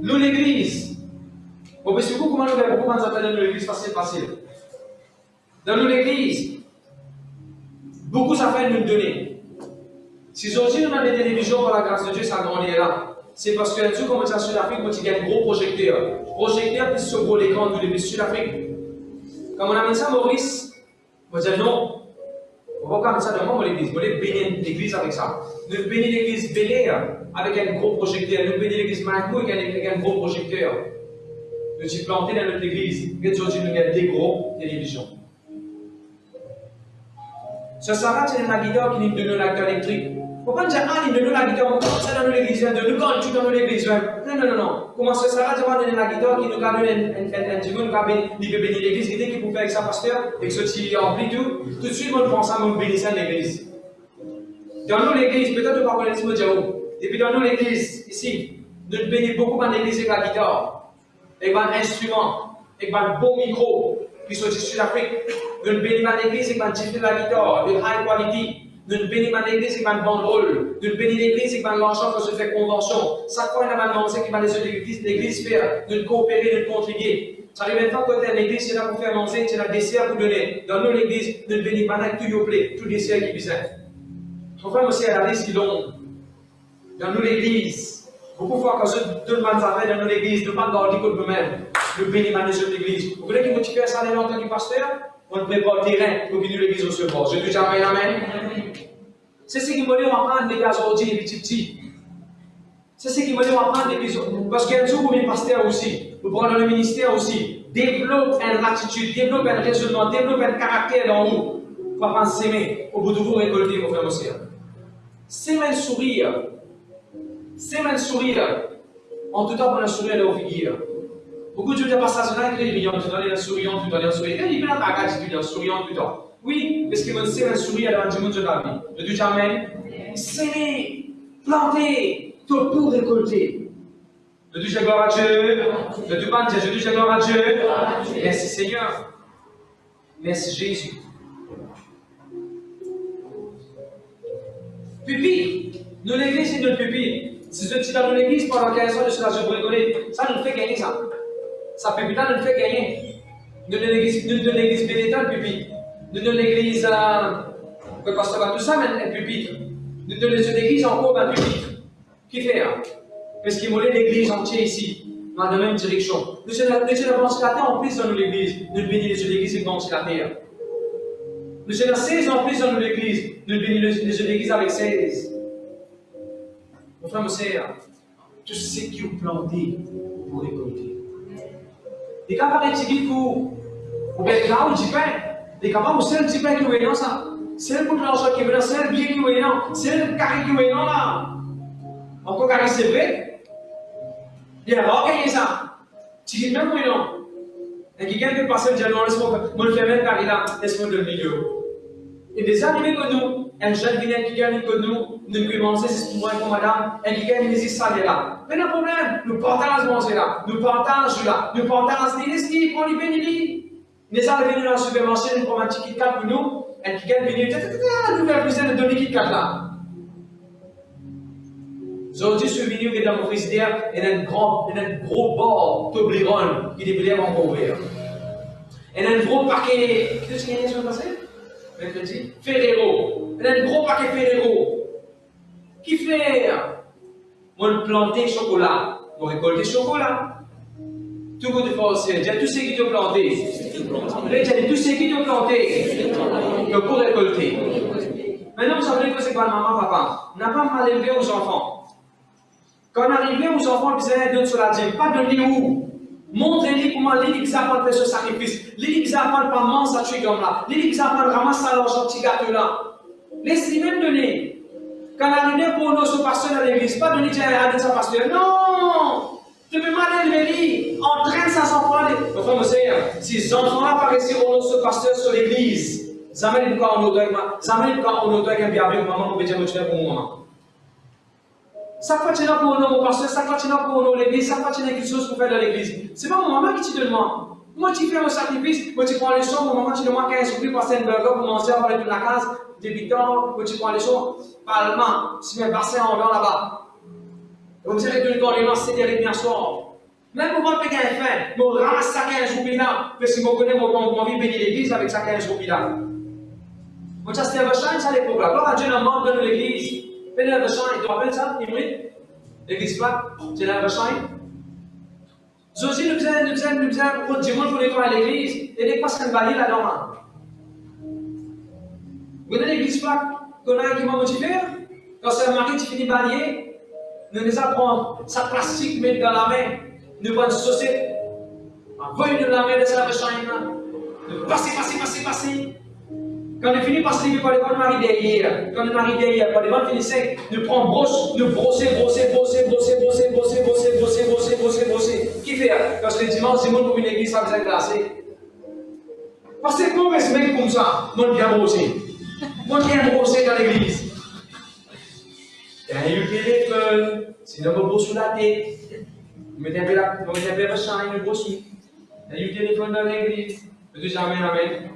Nous, l'église, on peut se comment nous avons beaucoup dans l'église facile. Dans l'église, beaucoup ça fait nous donner. Si aujourd'hui nous avons des télévisions par la grâce de Dieu, ça grandit là. C'est parce que tout comme ça sur l'Afrique, quand il y a un gros projecteur. Projecteur plus sur gros l'écran de l'église sur l'Afrique. Quand on amène ça à Maurice, on va dire non. On va comme ça devant l'église. On va bénir l'église avec ça. Nous bénir l'église Bélé avec un gros projecteur. Nous bénir l'église Marco avec un gros projecteur. Nous sommes plantés dans notre église. Et aujourd'hui, nous avons des gros télévisions. Ce Sarah, c'est la guitare qui nous donne l'acteur électrique. Faut pas dire, ah, il nous donne la guitare, on commence dans l'église, de nous quand tu dans l'église. Non. Comment ce Sarah, tu vas donner la guitare qui nous a donné un petit peu, nous a béni l'église, qui dit qu'il faut faire avec sa pasteur, et que ce qui remplit tout. Tout de suite, on pense à nous bénir l'église. Dans nous, l'église, peut-être tu vas connaître ce mot et puis dans nous, l'église, ici, nous bénissons beaucoup dans l'église avec la guitare, avec un instrument, avec un beau micro, qui sont sur l'Afrique. Nous bénissons l'église avec un type de la guitare, de high quality. Nous bénissons l'église avec un banderole. Nous bénissons l'église avec un l'argent pour se faire convention. Chaque fois, on a demandé qui va l'église faire, nous coopérer, nous contribuer. Ça arrive une fois que l'église, c'est là pour faire manger, c'est là dessert pour donner. Dans nous, l'église, nous bénissons avec tout yoplé, tout dessert qui vient. Mon frère aussi a la liste longue. Dans nous, l'église, beaucoup de fois, quand je donne ma affaire dans nous, l'église, nous ne pas garder comme nous-mêmes. Nous bénissons dans l'église. Vous voulez qu'il nous fasse ça dans l'entente du pasteur? On prépare le terrain pour qu'il nous l'église au secours. Je dis jamais amen. C'est ce qui m'a dit on va prendre des gars aujourd'hui, des petits. C'est ce qui m'a dit on va prendre des petits. Parce qu'il y a un jour pour les pasteurs aussi, pour prendre le ministère aussi. Développe une attitude, développe un raisonnement, développe un caractère dans vous. Pour pas s'aimer, au bout de vous récolter, mon frère, mon soeur. S'aimer un sourire. S'aimer un sourire. En tout temps, pour un sourire de vos figures. Beaucoup de gens passent à ce qui est brillant, tout dans les souriants, tout dans les souriants. Il y a un attitude, un souriant tout le temps. Oui, parce que c'est un sourire dans le monde de la vie. Je dis amen. S'aimer, planter, tout récolter. Je dis gloire à Dieu. Je dis pas Dieu, je dis gloire à Dieu. Merci Seigneur. Merci Jésus. Pupi, nous l'église c'est notre pupi. Si je suis dans l'église pendant 15 ans, je suis là, je vous rigoler. Ça nous fait gagner ça. Ça pupi là nous fait gagner. Nous de l'église Bénéta, le pupi. Nous de l'église, le pasteur tout ça, mais un pupitre. Nous de l'église encore un pupitre. Qui fait parce qu'il voulait l'église entière ici, dans la même direction. Nous sommes le ventilateur en plus dans l'église. Nous bénissons l'église avec le ventilateur. Nous sommes 16 en plus dans l'église. Nous bénissons l'église avec 16. Mon frère, mon sœur, tout ce qui est planté pour récolter. Les capables de dire que vous là où du pain, les capables c'est le petit pain qui est là, ça. C'est le bout de l'argent qui est là, c'est le bien qui est là, c'est le carré qui est là. Encore carré, c'est vrai. Il y a là, gagné ça. Tu dis même oui, non. Et quelqu'un peut passer le dialogue, laisse-moi le faire même carré là, laisse-moi le milieu. Et des animés que nous, un jeune vient qui gagne que nous pouvons manger, c'est pour moi et pour madame, et qui gagne les salés là. Mais le problème, nous partageons manger là, nous partageons là, nous partageons les skis, on les bénit. Les gens viennent dans le supermarché, nous prenons un petit Kit Kat pour nous, et qui gagne venir, nous faire plus de donner Kit Kat là. Aujourd'hui, je suis venu dans mon frigidaire, il y a un gros bord Toblerone qui est vraiment encore ouvert. Il y a un gros paquet, qu'est-ce qu'il y a sur le passé? Mercredi, Ferrero. Il y a un gros paquet Ferrero. Qui fait? On planter chocolat. On récolte chocolat. Tout le monde pense, il y a tous ceux qui ont planté. Il y a tous ceux qui ont planté. Donc pour récolter. Maintenant, vous savez que c'est pas maman, papa. On n'a pas mal élevé aux enfants. Quand on arrive aux enfants, ils disaient donne sur la dîme. Pas donner où? Montrez-lui comment l'élite apprend faire ce sacrifice. L'élite apprend pas manger ça tuer comme là. L'élite apprend ramasser l'argent petit gâteau là. Laisse-lui même donner. Quand on arrive pour nous, ce pasteur dans l'église, pas donner à sa pasteur. Non! Tu peux mal élever, entraîne sa enfant. Mon frère, monsieur, si les enfants apparaissent pour nous, ce pasteur sur l'église, jamais ils en odeur, jamais ils en odeur qu'un bien avec maman, pour dire que pour maman. Ça fait que tu as pour nous, mon pasteur, ça fait que tu as pour nous l'église, ça fait que tu as quelque chose pour faire dans l'église. C'est pas mon maman qui te demande. Moi, tu fais un sacrifice, moi, tu prends les choses, mon maman, tu demandes 15 roupies pour passer un burger pour manger avant de la case, débutant, moi, tu prends les choses, parlement, tu mets un bassin en blanc là-bas. Vous avez que le corps, les mains, c'est derrière bien soir. Même pour moi, payer un fin, je ramasse ça 15 roupies là, parce que je connais mon vie bénir l'église avec ça 15 roupies là. Moi, ça c'était Evershine, ça l'époque là. Gloire à Dieu, un membre de l'église. Fais Evershine, tu te rappelles ça, Imri? L'église là, c'est l'Evershine. Zosi nous faisait, pour dimanche pour nettoyer à l'église, et les passes un balai là-dedans. Vous connaissez l'église là, qu'on a qui m'a motivé? Quand c'est un mari qui finit balayer, nous les apprenons, sa plastique, mettre dans la main. Nous prenons une saucette, envoyons de la main de cette Evershine là. Nous passer. Quand on finit par se lever par les bonnes maris derrière, quand le mari derrière, par les bonnes finissait, nous prenons brosse, nous brosser. Qui fait? Quand c'est le dimanche, c'est pour une église, ça vous glacé. Parce que pour ce mec comme ça, moi bien brossé. Moi bien brossé dans l'église. Il y a eu le téléphone, sinon on brosse sous la tête. Vous mettez un peu de shine, vous brossez. Il y a eu le téléphone dans l'église. Je dis amen.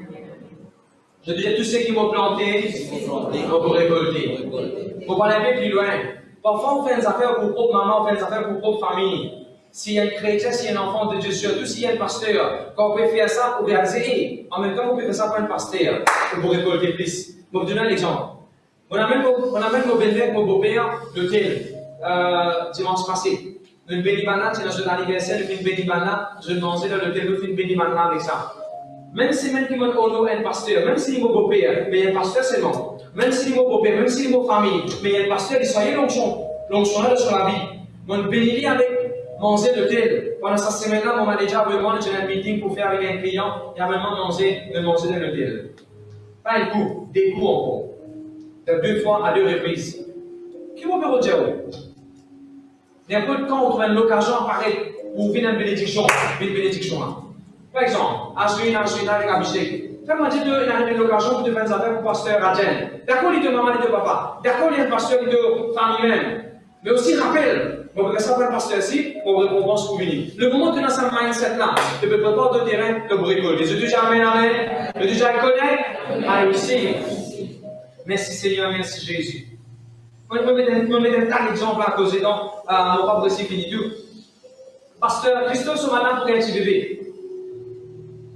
Je disais, tous ceux qui m'ont planté, on peut récolter. Il ne faut pas aller plus loin. Parfois, on fait des affaires pour propre maman, on fait des affaires pour propre famille. S'il y a un chrétien, s'il y a un enfant de Dieu, surtout s'il y a un pasteur, quand on peut faire ça pour réaliser, en même temps, on peut faire ça pour un pasteur, pour récolter plus. Je vais vous donner un exemple. On amène mon belle-mère, mon beau-père, l'hôtel, dimanche passé. Une bénibana, c'est notre anniversaire, une bénibana, je demandais dans l'hôtel de faire une bénibana avec ça. Même si même qui m'a un pasteur, même si mon beau-père, mais il y a un pasteur seulement. Même si mon beau-père, même si mon famille, mais il y a un pasteur, il soyez l'onction là sur la vie. Mon béni avec manger de tel. Pendant cette semaine-là, mon manager vraiment j'ai un meeting pour faire avec un client, il a vraiment manger de l'hôtel. Pas un coup, des coups encore. De 2 fois à 2 reprises. Qui va faire au dire? Il y a un peu de temps, on trouve une occasion pareille pour venir une bénédiction. Par exemple, Ashwin avec Abhishek. Fais-moi dire qu'il y a une occasion pour te faire des affaires pour pasteur Rajen. D'accord, il est de maman, il est de papa. D'accord, il y a un pasteur qui est de famille même. Mais aussi, rappelle, on peut rester un pasteur ici, on récompense pour venir. Le moment où tu es dans ce mindset-là, tu peux préparer de terrain, tu peux récolter. Je déjà amen. Je déjà connais. Allez aussi. Merci Seigneur, merci Jésus. On peut mettre un tas d'exemples à causer dans mon propre récit fini tout. Pasteur Christophe, ce matin, pour un petit bébé.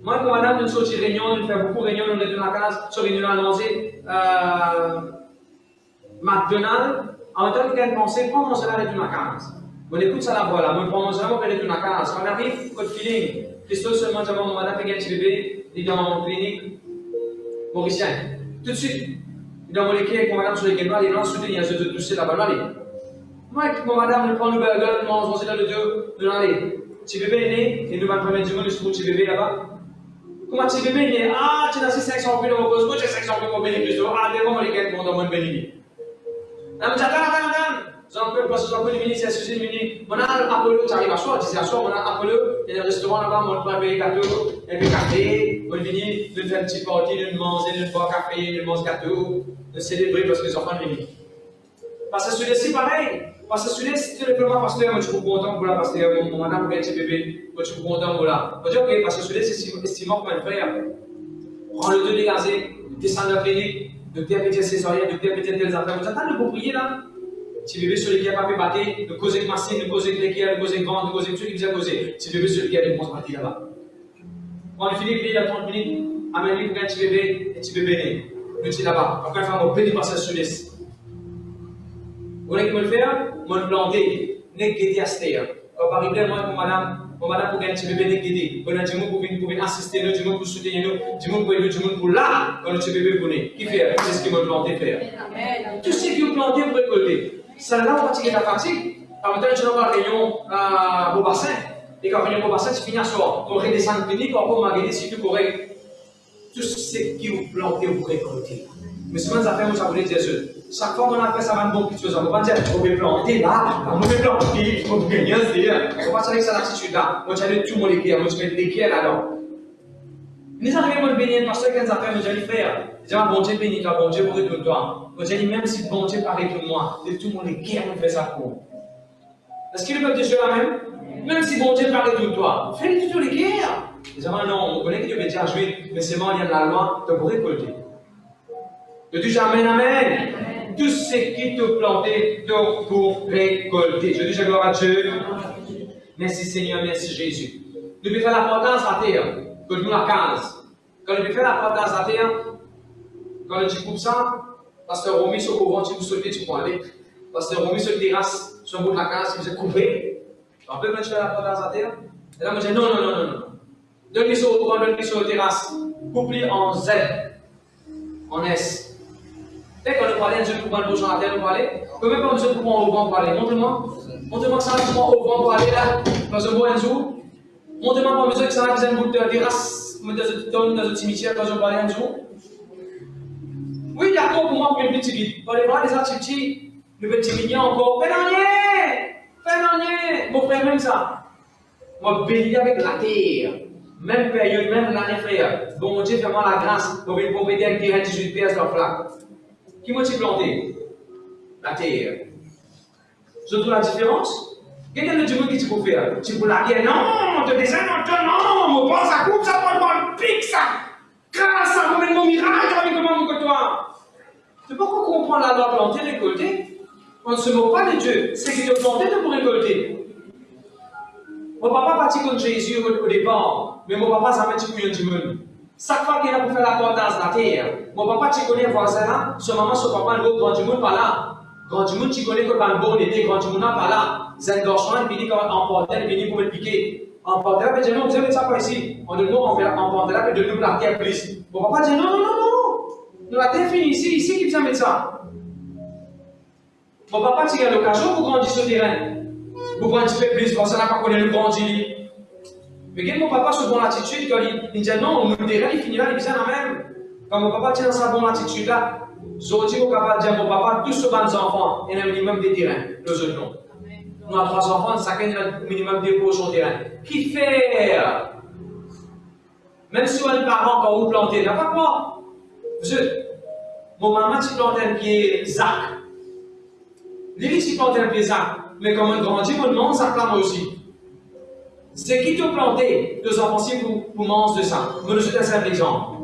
Moi, comme madame, nous sommes sortis réunion, nous faisons beaucoup de réunions, nous sommes dans la case, sur réunion annoncée, McDonald's, en même temps, nous avons pensé, prends mon salaire et tout dans la case. On écoute ça là-bas, là, on prend mon salaire et tout dans la case. Quand on arrive, code feeling, Christophe seulement dit, mon madame fait un petit bébé, il est dans mon clinique, mauricien. Tout de suite, il est dans mon équipe, mon madame sur l'équipe, il est dans le soutien, il a touché là-bas, allez. Moi, mon madame, nous prend le burger, nous mangeons dans le deux, nous allez. Petit bébé est né, et nous allons permettre du monde de se trouver petit bébé là-bas. Comment tu bébé né? Ah, tu as 500 000 dans mon poste, tu as 500 000 pour bénéfice. Ah, devant les gars, dans mon bénéfice. Ah, mais madame, j'en peux passer sur le ministre, c'est le ministre. On a Apollo, tu arrives à soir, tu dis à soir, on a Apollo, il y a un restaurant là-bas, on prend un peu gâteau, un peu café, on vient, on fait un petit party, on mange, on boit café, on mange gâteau, on célébrer parce que les enfants viennent. Parce que celui-ci, pareil. Parce que celui-là, si tu ne le fais pas, pasteur, moi je suis content pour la pasteur, mon madame pour un petit bébé, moi je suis content pour la. Je dis ok, parce que celui-là, c'est estimant comme un frère. Prends le deux dégazé, descends dans la clinique, docteur pétier césarien, docteur pétier telles affaires. Vous attendez pour prier là? Petit bébé sur lequel pas fait battre, de causer de machine, de causer de l'équerre, de causer de vent, de causer de tout ce qui vient causer. Petit bébé sur lequel il pense partir là-bas. Quand on finit de prier dans 30 minutes, amène-lui pour un petit bébé, un petit bébé né. Le petit là-bas. Après, il faut bénir par sa soulesse. Vous voulez que je le fasse? Je vais le planter. Je vais guider à ce terre. Quand par exemple, moi, pour madame, pour gagner un petit bébé, je vais guider. On a du monde pour venir assister nous, du monde pour soutenir nous, du monde pour aider, du monde pour là, quand le petit bébé vous naît. Qui fait? C'est ce qu'il m'a planté faire. Tout ce qui est planté pour récolter. Ça là, on fatigue la fatigue. En même temps, tu vas réunion au bassin. Et quand réunion au bassin, tu finis à soir. On redescend le clinique, on peut m'aider si tu correct. Tout ce qui est planté pour récolter. Mais souvent, ça fait où ça voulait dire ça. Chaque fois qu'on a fait ça, on a beaucoup de choses. On ne peut pas dire, on peut planter là, on peut planter, on peut gagner, c'est-à-dire. On passe avec cette attitude-là. On tient tout mon équerre, on met l'équerre là-dedans. Nous arrivons à le bénir parce que quand ça fait, on dit faire. Je dis, bon Dieu bénis toi, bon Dieu pour tout toi. On dit, même si bon Dieu paraît pour moi, de tout mon équerre, on fait ça pour. Est-ce qu'il peut te jouer la même? Même si bon Dieu paraît pour toi, fais tout l'équerre. Je dis, non, on connaît que Dieu veut dire jouer, mais c'est moi, il y a de la loi, tu peux récolter. Je dis, amen, amen. Tout ce qui te planté pour récolter. Je dis, gloire à Dieu. Merci Seigneur, merci Jésus. Nous pouvons faire la portance à terre, que nous la case. Quand nous pouvons faire la portance à terre, quand nous disons ça, Pasteur Romy sur le couvent, tu peux sauter, tu peux aller. Pasteur Romy sur la terrasse, sur le bout de la case, vous êtes coupé. On peut faire la portance à terre. Et là, moi je dis non. Donne-moi sur le couvent, donne-moi sur la terrasse. Couple en Z, en S. Dès qu'on nous parlait, nous pouvons le bouchon à terre, nous parler. Combien de temps nous pouvons au vent pour aller? Montre-moi que ça va, tu prends au vent pour aller là, dans un beau un jour. Montre-moi pour mesure que ça va, vous avez une bout de terrasse, dans un cimetière, dans un balai un jour. Oui, d'accord pour moi pour une petite guide. Pour aller voir les petits, le petit mignon encore. Fais dernier, mon frère, même ça. Moi, béni avec la terre. Même période, même l'année, frère. Bon Dieu, fais-moi la grâce. Pour une propriété avec terrain 18 pièces dans flaque. Qui m'a-t-il planté? La terre. Je trouve la différence. Quelqu'un de Dieu qui tu peux faire? Tu peux la guerre? Non, te descends, non, mon bon, ça coupe, ça prend le pic, ça. Grâce, ça ramène mon miracle avec le monde que toi. Tu peux pas comprendre la loi planter, récolter. On ne se moque pas de Dieu. C'est qu'il te planté pour récolter. Mon papa parti contre Jésus au départ, mais mon papa ça m'a dit pour du monde. Chaque fois qu'il a pour faire la portance de la terre, mon papa tu connais voisin là, son maman, son papa, le grand du monde pas là. Grand du monde tu connais que dans le bon été, grand du monde pas là. C'est un garçon, il vient quand en portel, il vient pour me piquer. En portel, il dit non, vous avez ça pas ici. On donne nous en portel, il donne nous la terre plus. Mon papa dit non. Nous la terre finie ici qui vient mettre ça. Mon papa tu as l'occasion pour grandir sur le terrain. Vous prenez un petit peu plus, parce que ça n'a pas connu le grandir. Mais quand mon papa sur bonne attitude, quand il dit non, le terrain il finira, il dit la même. Quand mon papa tient dans sa bonne attitude là, aujourd'hui, mon papa dit à mon papa, tous ce bons enfants, il y a un minimum de terrain, nous autres non. Nous avons 3 enfants, chacun a un minimum de dépôt sur le terrain. Qui fait? Même si on est parent, quand vous plantez, n'a pas quoi. Mon maman, tu plantes un pied Zach. Lui, tu plantes un pied Zach. Mais comme on grandit, mon nom, ça clame aussi. C'est qui t'a planté, deux enfants, si vous mangez de ça. Je vous donne un simple exemple.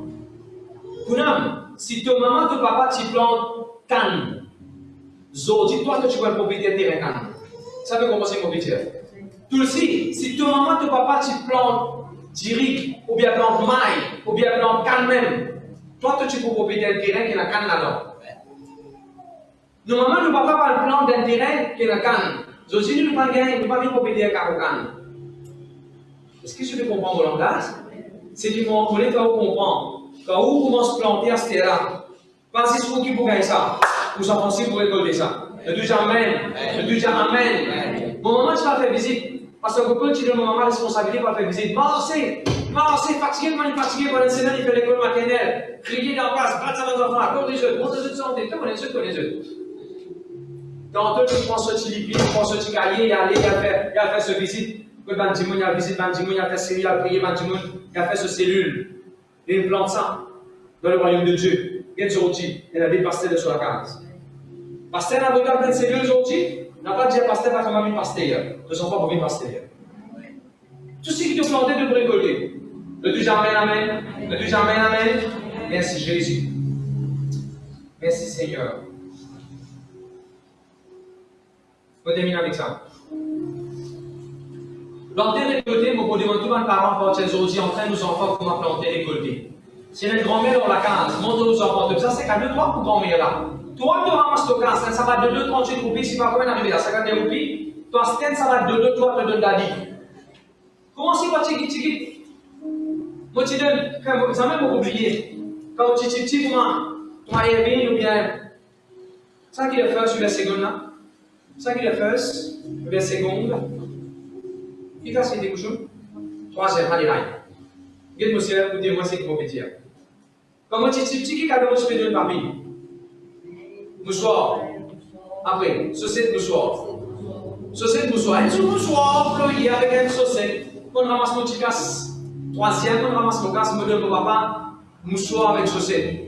Pour nous, si ton maman, ton papa, tu plantes canne, dis toi que tu vas le propriétaire de terrain canne. Ça veut commencer mon métier. Tout aussi, si ton maman, ton papa, tu plantes diric, ou bien plante maille, ou bien plante canne même, toi que tu es propriétaire de terrain qui a la canne là-dedans. Nos mamans, nos papas parlent plan d'un terrain qui est la canne. Aujourd'hui, nous ne pas gagner, nous ne pas bien propriétaire de canne. Est-ce que tu peux comprendre mon langage? C'est qu'il faut en toi comprendre. Quand vous commencez à planter à ce terrain, pensez sur qui pour gagner ça. Vous en pensez pour récolter ça. Le Dieu Amen. Le Dieu Amen. Mon maman, tu vas faire visite. Parce que quand tu donnes mon maman responsabilité pour faire visite, fatigué, fatigué, pour l'enseignant, il fait l'école maternelle. Crier dans la place, battre ça dans les enfants, accorde les jeux, montre les jeux de santé, comme les jeux. Quand toi, tu prends ce petit livre, tu prends ce petit cahier, il a fait ce visite. Que Bandimoun, il a visité Bandimoun, il a fait série, il a prié Bandimoun, il a fait ce cellule. Et il plante ça dans le royaume de Dieu. Et aujourd'hui, il a des pasteurs sur la case. Pasteur n'a pas plein de cellules aujourd'hui, n'a pas dit pasteur va faire ma vie pasteur. Ne sont pas pour vie pasteur. Tout ce qui te planté de récolter. Le Dieu Amen. Le Dieu Amen. Merci Jésus. Merci Seigneur. On termine avec ça. Planter, récolter, mon demande tout le parent pour aujourd'hui en train de nos enfants comment planter, récolter. C'est une grand-mère dans la case, montre aux enfants. Ça, c'est qu'à 2-3 pour grand-mère là. Toi, tu ramasses ton casse, ça va de 2,38 roupies, si pas comment arriver là, 50 roupies. Toi, ça va de 2, toi, te donne la vie. Comment c'est pas tiki? Moi, tu donnes, ça m'a beaucoup oublié. Quand tu dis, moi, tu m'as aimé ou bien. Ça qui est le fait sur la seconde là. Ça qui est le fait, la seconde. Qui a des bouchons? Troisième, allez, allez. Quel monsieur, écoutez-moi, c'est qu'il faut dire. Comment tu dis, qui a donné ce de papier? Mouchoir. Après, saucette mouchoir. Saucette mouchoir. Un mouchoir employé avec une saucette. On ramasse mon petit casse. Troisième, on ramasse mon casse, me donne mon papa. Mouchoir avec saucette.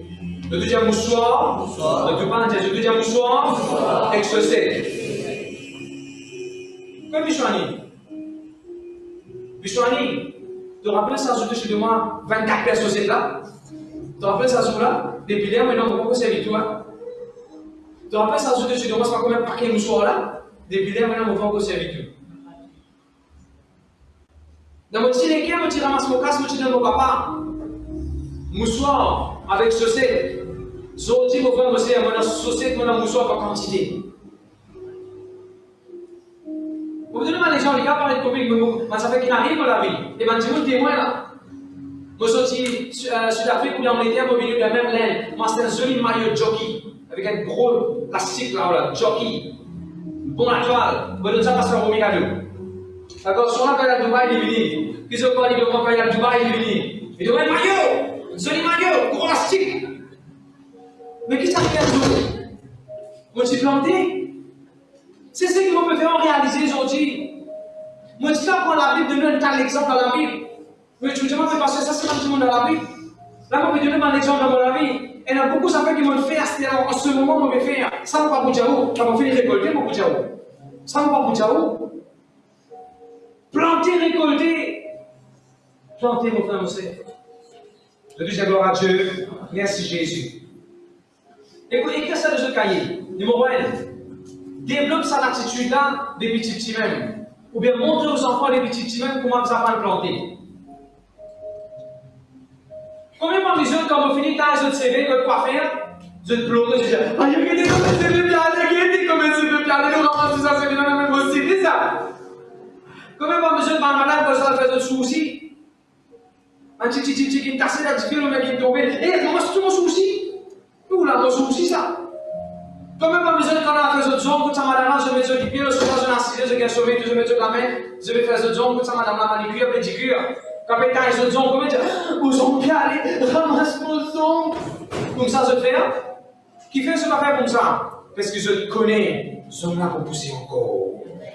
Le deuxième mouchoir. Le deuxième mouchoir avec saucette. Comme Bichouani. Bichouani, tu te rappelles ça sur chez moi 24 pièces saucette là? Tu te rappelles ça sur là? Depuis là, maintenant, on va pas servir toi. Tu te rappelles ça sur chez moi, c'est pas combien de paquets de mouchoirs là? Depuis là, maintenant, on va pas servir tout. Dans mon petit légué, je ramasse mon casque, je donne mon papa. Moussoir avec chaussette. Zodi, mon frère, monsieur, mon chaussette, mon moussoir par quantité. Vous me donnez les gens, les gars, parlent de combien, mais ça fait qu'il arrive dans la vie. Et ben, tu me témoin là. Moi, je suis Sud-Afrique, où on était au milieu de la même laine. Moi, c'était un joli maillot de jockey, avec un gros plastique là, jockey. Bon à toile. Vous donnez ça parce qu'on a cadeau. D'accord, sur là, quand il y a Dubaï, il est venu. Qu'est-ce qu'on va dire quand il y a Dubaï, il est venu. Il dit, ouais, maillot, joli maillot, gros plastique. Mais qu'est-ce que ça fait aujourd'hui? Moi, je suis planté. C'est ce que vous pouvez faire réaliser aujourd'hui. Moi, je dis là, prendre la Bible, donner un tas d'exemples dans la Bible. Mais tu me demandes, parce que ça, c'est pas tout le monde dans la Bible. Là, je peux donner un exemple dans la vie. Et il y a beaucoup de choses qui m'ont fait en ce moment, je vais faire. Ça ne va pas bouger où? Ça va faire récolter, pour bouger où? Ça ne va pas bouger où? Planter, récolter. Planter, mon frère, mon sœur. Je dis gloire à Dieu. Merci Jésus. Écoutez ça de ce cahier. Numéro 1. Développe cette attitude-là des petits même. Ou bien montre aux enfants des petits même comment ça va planter. Combien de fois quand vous finissez dans votre CV, votre quoi faire, vous êtes bloqué, vous dites, ah, il y a des comme un CV bien, il y a comme un CV bien, nous ramassons ça, c'est bien, même votre CV, ça. Combien de fois vous êtes dans la malade, vous avez fait un souci? Un petit qui me casse la petite, le mec qui est tombé, hé, comment c'est tout mon souci? Où là, mon souci, ça? Combien de fois vous êtes quand on a fait autre zone, quand ça madame, je vais mettre du pied, je vais faire un assisté, je vais sauver, je vais mettre la main, je vais faire autre zone, quand ça madame, la manicure, pédicure. Quand tu as les autres gens, comment dire, vous ont bien allé, ramasse mon son. Comme ça, je fais. Qui fait ce qu'on fait comme ça? Parce que je te connais, je suis là pour pousser encore.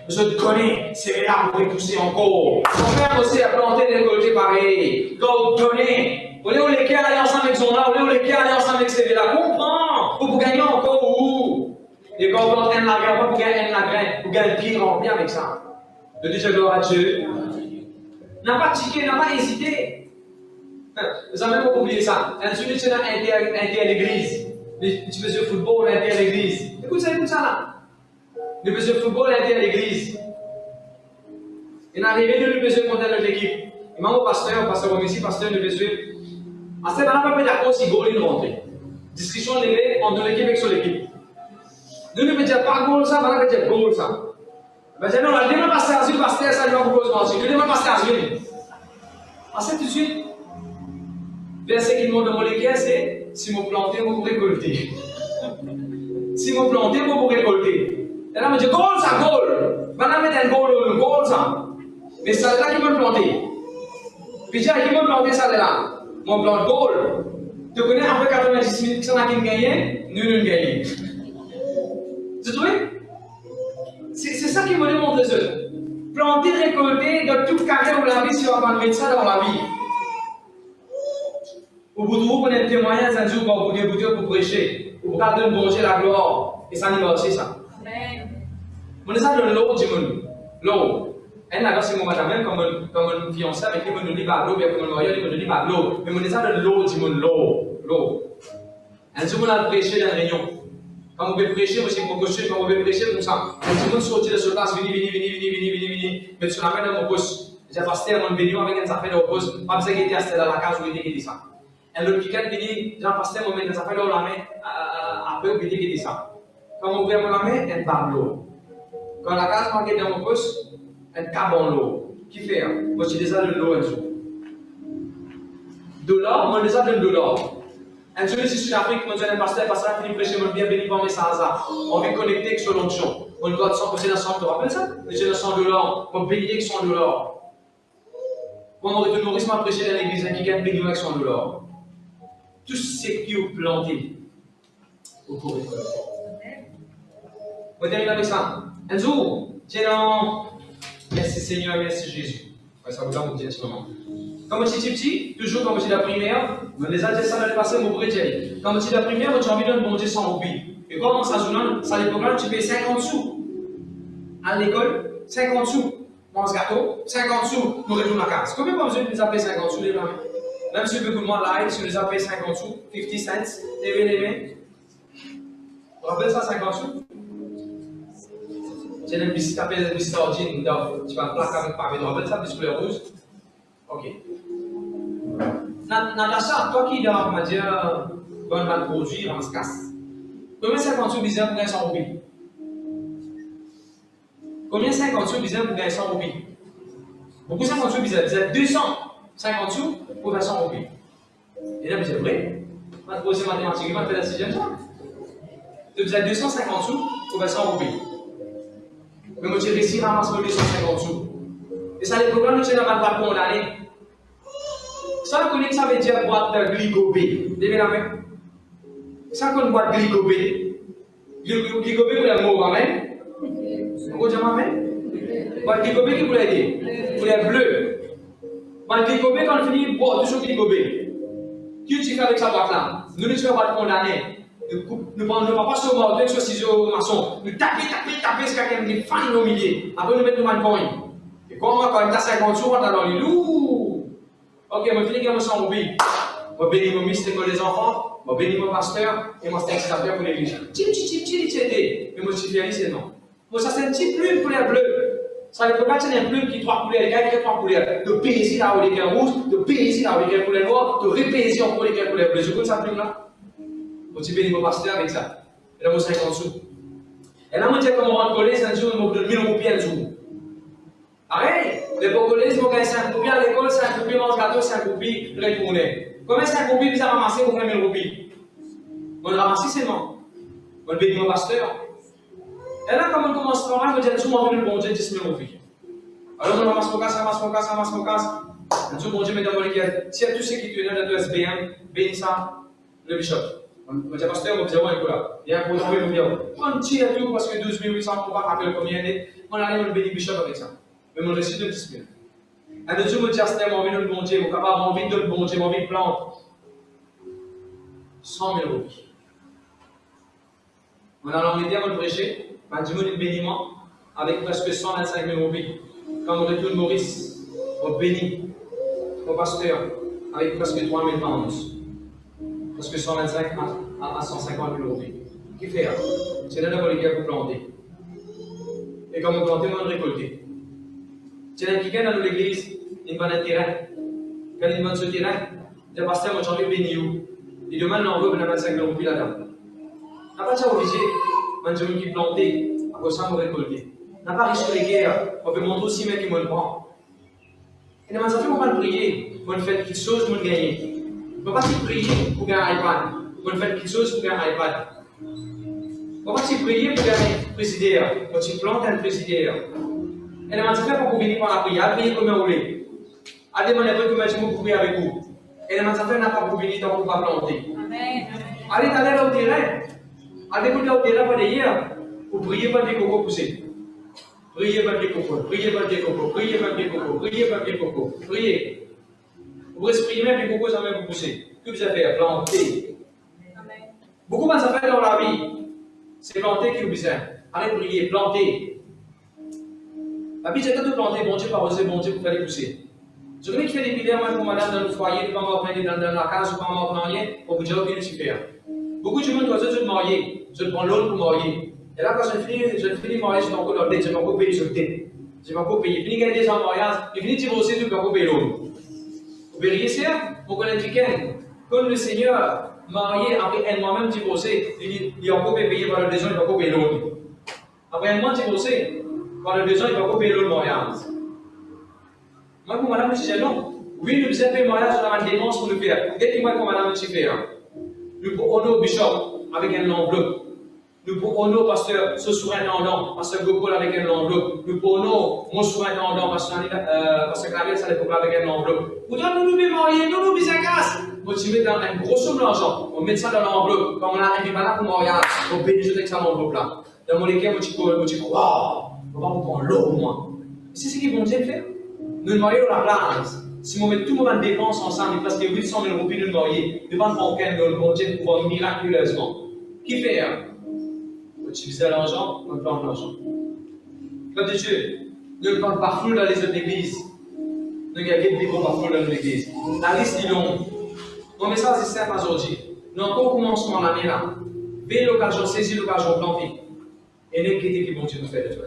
Je te connais, c'est là pour pousser encore. Mon frère aussi a planté des récoltés pareils. Donc, donnez. Vous voulez lesquels aller ensemble avec son là, vous voulez lesquels aller ensemble avec ces là. Comprends. Vous gagnez encore où? Et quand on plante un lagrin, vous gagnez un lagrin, vous gagnez le pied rempli avec ça. Je dis, je gloire à Dieu. N'a pas tiqué, n'a pas hésité. Vous avez même pas oublié ça. Un jour, tu es inter l'église. Tu faisais le football, inter l'église. Écoute ça là. Tu faisais le football, inter l'église. Il est arrivé de lui faisait contre notre équipe. Il m'a dit au pasteur ici, pasteur de faisait. À ce moment-là, pas d'accord si goal est rentré. Discussion levée entre l'équipe et sur l'équipe. Nous ne faisons pas goal ça, on va dire goal ça. Mais non, la demain pasteur Azul, pasteur, ça lui va proposer mentir. Le demain pasteur Azul. Assez tout de suite. Verset qui demande dans mon légué, c'est si vous plantez, vous pourrez récolter. Si vous plantez, vous pourrez récolter. Et là, on me dit goal ça, goal. Maintenant, mettre un goal ça. Mais ça là qui m'a planté. Puis j'ai qui m'a planté ça là. Mon plante goal. Tu connais après 90 minutes, ça n'a qu'une gagnée, nous nous gagnons. Tu trouves? C'est ça qui me démontre les autres. Planter, récolter, dans toute carrière où la vie, si on va mettre ça dans la vie. Au bout de vous, vous avez un témoignage un jour quand vous débutez pour prêcher. Vous pouvez donner bon Dieu la gloire. Et ça n'y va aussi ça. On est ça dans l'eau du monde. L'eau. Elle n'a pas si mon madame, comme une fiancée avec qui on nous dit pas l'eau, bien comme un mariage, on nous dit pas l'eau. Mais on est ça dans l'eau du monde. L'eau. Un jour, on a prêché dans la réunion. Quand vous pouvez prêcher, vous êtes coché, quand vous pouvez prêcher comme ça. Quand tout le monde sortit de ce place, vini, mais tu l'amènes dans mon poste. J'ai passé à mon béni avec un affaire de poste, pas besoin qu'il était dans la case où il était qui dit ça. Et l'autre week-end, j'ai passé mon béni, ça fait la main, après, il était qui dit ça. Quand on ouvre la main, un tableau. Quand la case marquée dans mon poste, un cabon l'eau. Qui fait? Moi, j'ai déjà de l'eau un jour. De l'or, moi, déjà de l'or. Un jour, ici sur l'Afrique, mon jeune pasteur, a fini de prêcher, mon bien béni par mes sans-hasard. On vient connecter avec son onction. On doit s'en poser dans son dos. Rappelez ça? J'ai le sang de l'or. On bénit avec son de l'or. Quand on retourne au à prêcher dans l'église, qui gagne béni avec son de l'or. Tout ce qui est planté, vous pouvez faire. On termine avec ça. Un jour, j'ai dans. Merci Seigneur, merci Jésus. Ouais, ça vous donne un petit moment. Quand je suis petit, toujours quand je suis la primaire, les adresses dans le passé, mon bruit. Quand je suis la primaire, j'ai envie de me manger sans rubis. Et comment ça se donne? Ça l'époque là, tu payes 50 sous. À l'école, 50 sous. Mange gâteau, 50 sous, nous retournons à casa. Combien de fois vous les appelez 50 sous les mains? Même si beaucoup de monde live, si vous les appelez 50 sous, 50 cents, levez les mains. Vous rappelez ça 50 sous? J'ai une visite, appelée une visite ordine, tu vas plaquer avec pavé, vous rappelez ça, biscuit rouge? Ok. Natacha, toi qui dois, on va dire, bonne mal produit, ramasse-casse. Combien 50 sous bizarre pour gagner 100 roupies? Combien 50 sous bizarre pour gagner 100 roupies? Beaucoup 50 sous bizarre, vous êtes 250 sous pour faire 100 roupies. Et là, vous êtes vrai? On va poser mathématiquement, on fait la 6e fois. Vous êtes 250 sous pour faire 100 roupies. Mais moi, j'ai réussi à ramasser 250 sous. Et ça, les programmes, nous n'avons pas condamné. Ça, vous connaissez, ça veut dire boîte de glycobé. Levez la main. Ça, qu'on boîte de glycobé. Glycobé, vous l'avez mot, amen. Vous dites amen? Boîte de glycobé, qui vous l'a dit? Vous l'avez bleu. Boîte de glycobé, quand on finit, boîte toujours glycobé. Qui tu fais avec sa boîte-là? Nous ne sommes pas condamnés. Nous ne prenons pas sur mort, sur ciseaux maçon. Nous tapons, jusqu'à ce qu'il y ait des fans au milieu. Après, nous mettons un coin. Et quand on a 50 jours, on a dans les loups. Ok, je finis avec 100 roupies. Je bénis mon ministre de les enfants, je bénis mon pasteur et mon extrateur pour l'église. Mais moi, je suis fier, non. Moi, ça, c'est un petit plume couleur bleue. Ça ne peut pas être une plume qui a 3 couleurs, il y a 3 couleurs. De paisier là où il y a rouge, de paisier là où il y a couleur noire, de repaiser encore les couleurs bleues. Je connais cette plume-là. Je bénis mon pasteur avec ça. Et là, moi, 50 sous. Et là, moi, je dis comment on rentre coller, c'est un jour, on me donne 1000 roupies un jour. Arrête! Les Congolais, ils vont gagner 5 roupies à l'école, 5 roupies, mange gâteau, 5 roupies, retourner. Combien 5 roupies, vous avez ramassé pour 20 000 roupies? On a ramassé seulement. On bénit mon pasteur. Et là, quand on commence à parler, on dit, nous avons le bon Dieu 10 000 roupies. Alors, on ramasse mon casse. Un jour, bon Dieu, mesdames et messieurs, tiens tous ceux qui tenaient dans le SBM, bénis ça, le bishop. On dit, pasteur, on va dire, ouais, voilà. Il y a un produit, on va dire, on tire tout parce que 12 800, on va rappeler combien d'années. On allait, on bénit le bishop avec ça. Mais mon récit de 10 000. Un de Dieu me dit, Astère, mon envie de le bon Dieu, mon capable, mon envie de le bon Dieu, mon envie de plante. 100 000 roupies. On a l'envie de dire, on le prêcher, ma Dieu me dit béniment, avec presque 125 000 roupies. Quand on retourne Maurice, on bénit mon pasteur, avec presque 3 000 pounds. Presque 125 à 150 000 roupies. Qui fait? C'est là d'abord les gars pour planter. Et quand on plante, on récolte. C'est un quelqu'un dans l'église, il va dans le terrain. Quand il va sur le terrain, il dit, pasteur, moi j'ai envie de bénir. Il demande l'enveloppe de 25 000 roupies là-dedans. On n'a pas déjà obligé, moi j'ai envie de planter, après ça on va récolter. On n'a pas risqué les guerres, on peut montrer aussi mais qui me le prend. Et les enfants, on va le prier, on va faire quelque chose pour le gagner. On ne peut pas prier pour gagner un iPad, on va faire quelque chose pour gagner un iPad. On va pas prier pour gagner un présidaire, on va planter un présidaire. Et les enfants, pour venir par la prière, prier comme vous voulez. À demander comment je peux prier avec vous. Et les enfants n'ont pas pour venir tant qu'on va planter. Allez, allez au terrain. Allez, vous au terrain pour hier. Pour prier par des cocos poussés. Priez par des cocos, priez par des cocos, priez par des cocos, priez par des cocos, priez. Vous exprimer les cocos, ça va vous pousser. Que vous avez à planter. Beaucoup de choses dans la vie, c'est planter qui vous besoin. Allez prier, planter. La vie, c'est tout planter, bon Dieu, par oser, bon Dieu, pour faire les pousser. Je connais qui fait des prières, moi, pour madame, dans le foyer, pas m'organiser dans la case, pas m'organiser, pour vous dire, ok, tu fais. Beaucoup de monde doit se marier, je prends l'autre pour marier. Et là, quand je finis de marier, je vais encore leur tête, je vais encore payer sur le tête. Je vais encore payer. Je finis de gagner des gens en mariage, je finis de divorcer, je vais encore payer l'autre. Vous verriez ça, vous connaissez quelqu'un, comme le Seigneur, marié, après elle moi-même divorcé, il a encore payé par le désir, il va encore payer l'autre. Après elle moi divorcé, par le besoin, il va couper l'autre mariage. Moi, pour madame, je dis non. Oui, nous faisons un mariage dans la démence pour le faire. Dites-moi comment madame, tu fais. Nous pouvons honorer le bishop avec un enveloppe. Nous pouvons honorer le pasteur, ce surintendant, pasteur Gopol avec un enveloppe. Nous pouvons honorer mon surintendant, pasteur Clavel, ça l'époque avec un enveloppe. Pourtant, nous nous marier, nous nous bisons casse. Moi, tu mets dans une grosse somme d'argent, on met ça dans l'enveloppe. Quand on a un là pour mariage, on paye déjà avec ça l'enveloppe-là. Dans mon équipe, moi, tu crois. On va vous prendre l'eau, moi. C'est ce qu'ils vont dire faire. Nous nous marions la place. Si on met tout le monde en dépense ensemble, parce que 800 000 roupies nous marier, devant bancaire, nous le bon Dieu pouvoir miraculeusement. Qui fait? On utilise l'argent, on plante l'argent. Comme de Dieu, nous ne plantons pas flou dans les autres églises. Nous avons des gros parfums dans l'église. La liste est longue. Mon message est simple aujourd'hui. Nous encore commençons l'année là. Veillez l'occasion, saisis l'occasion, plantez. Et n'inquiétez qui bon Dieu nous fait de toi.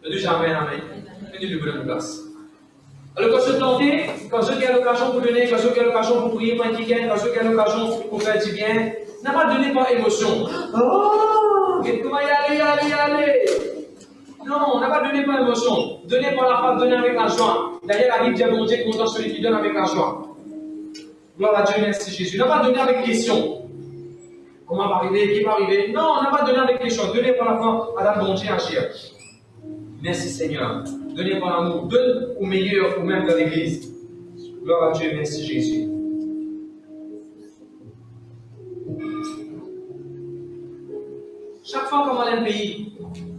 Je dis jamais, amen. Venez lui donner une place. Alors, quand je plantais, quand je gagne l'occasion pour donner, quand je gagne l'occasion pour prier pour un week-end, quand je gagne l'occasion pour faire du bien, n'a pas donné par émotion. Oh, et comment y aller. Non, on n'a pas donné par émotion. Donner par la foi, donner avec la joie. D'ailleurs, la Bible dit, mon Dieu, content celui qui donne avec la joie. Gloire à Dieu, merci Jésus. On n'a pas donné avec question. Comment va arriver, qui va arriver? Non, on n'a pas donné avec question. Donner par la foi à la bon Dieu agir. Merci Seigneur. Donnez par l'amour. Donne au meilleur, ou même dans l'église. Gloire à Dieu, merci Jésus. Chaque fois qu'on va dans un pays,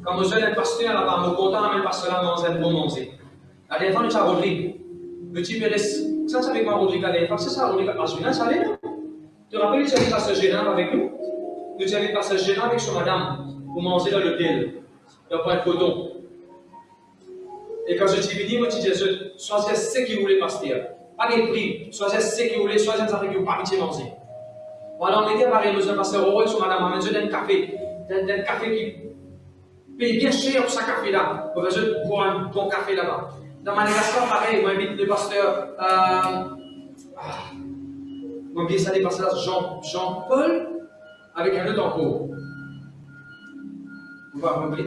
quand je suis un pasteur là-bas, je suis content de pasteur là dans un bon manger. La dernière fois, nous avons Rodrigue. Le type est ça, c'est avec moi, Rodrigue, la dernière fois. C'est ça, Rodrigue, à Julien, ça allait, non? Tu te rappelles, tu avais pasteur Gérard avec nous? Nous avons pasteur Gérard avec son madame pour manger dans l'hôtel, dans le point de coton. Et quand je suis venu, je me suis dit, choisissez ce que vous voulez, pasteur. Pas des prix, choisissez ce que vous voulez, choisissez ce que vous n'avez pas pitié manger. Voilà, on était pareil, nous avons pasteur Roy, son madame, on a besoin d'un café. D'un café qui paye bien cher pour ce café-là. On a besoin de boire un bon café là-bas. Dans Madagascar, pareil, on invite le pasteur. On invite ça, les pasteurs Jean-Paul, avec un autre encore.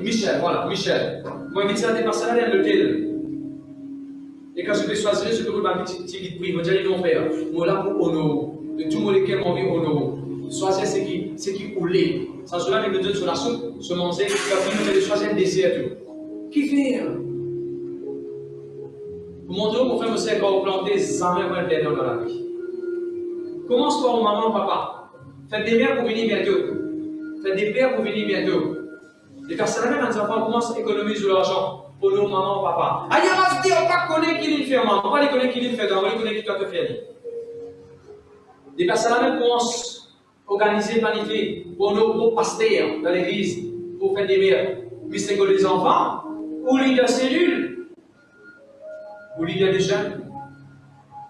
Michel, voilà, Michel. On invite ça, des pasteurs à l'hôtel. Et quand je vais choisir ce que vous m'avez dit, je vais dire, ils vont faire. Moi, là, pour honorer. De tout le monde qui m'a envie honorer. Choisir ce qui roulait. Sans cela, avec le Dieu sur la soupe, se manger, il faut choisir un désir. Qui fait? Pour montrer mon frère, monsieur, quand vous plantez, jamais vous êtes dans la vie. Commence par maman, papa. Faites des mères pour venir bientôt. Faites des pères pour venir bientôt. Les personnes, même quand les enfants commencent à économiser de l'argent pour nos mamans, papa. Ah, il y a dit, on ne va pas connaître qui les fait, maman. On ne va pas connaître qui les fait, on va connaître qui doit te faire. Les personnes, même commencent organiser, planifier pour nos pasteurs dans l'église, pour faire des mères. Mais c'est que les enfants, ou leader cellule, ou leader des jeunes,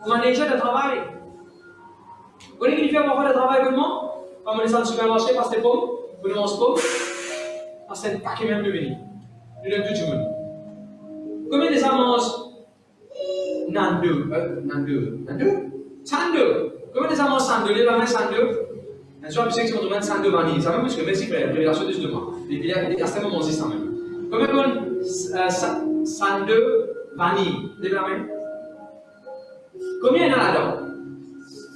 ou manager de travail. Vous voyez qu'il fait pour faire le travail comment? Comme on est dans le supermarché, parce que c'est pommes, vous ne mangez pas, parce que c'est un paquet même de venir. Nous donne tout le monde. Combien de gens mangent Nando? Sando. Combien de gens mangent Sando? Les mamans Sando? Un jour, je sais que tu me Sando vanille. Ça même, parce que merci pour la révélation de ce demain. Il y a certainement mangé ça même. Combien de Sando vanille? Les mamans? Combien il y en a là-dedans?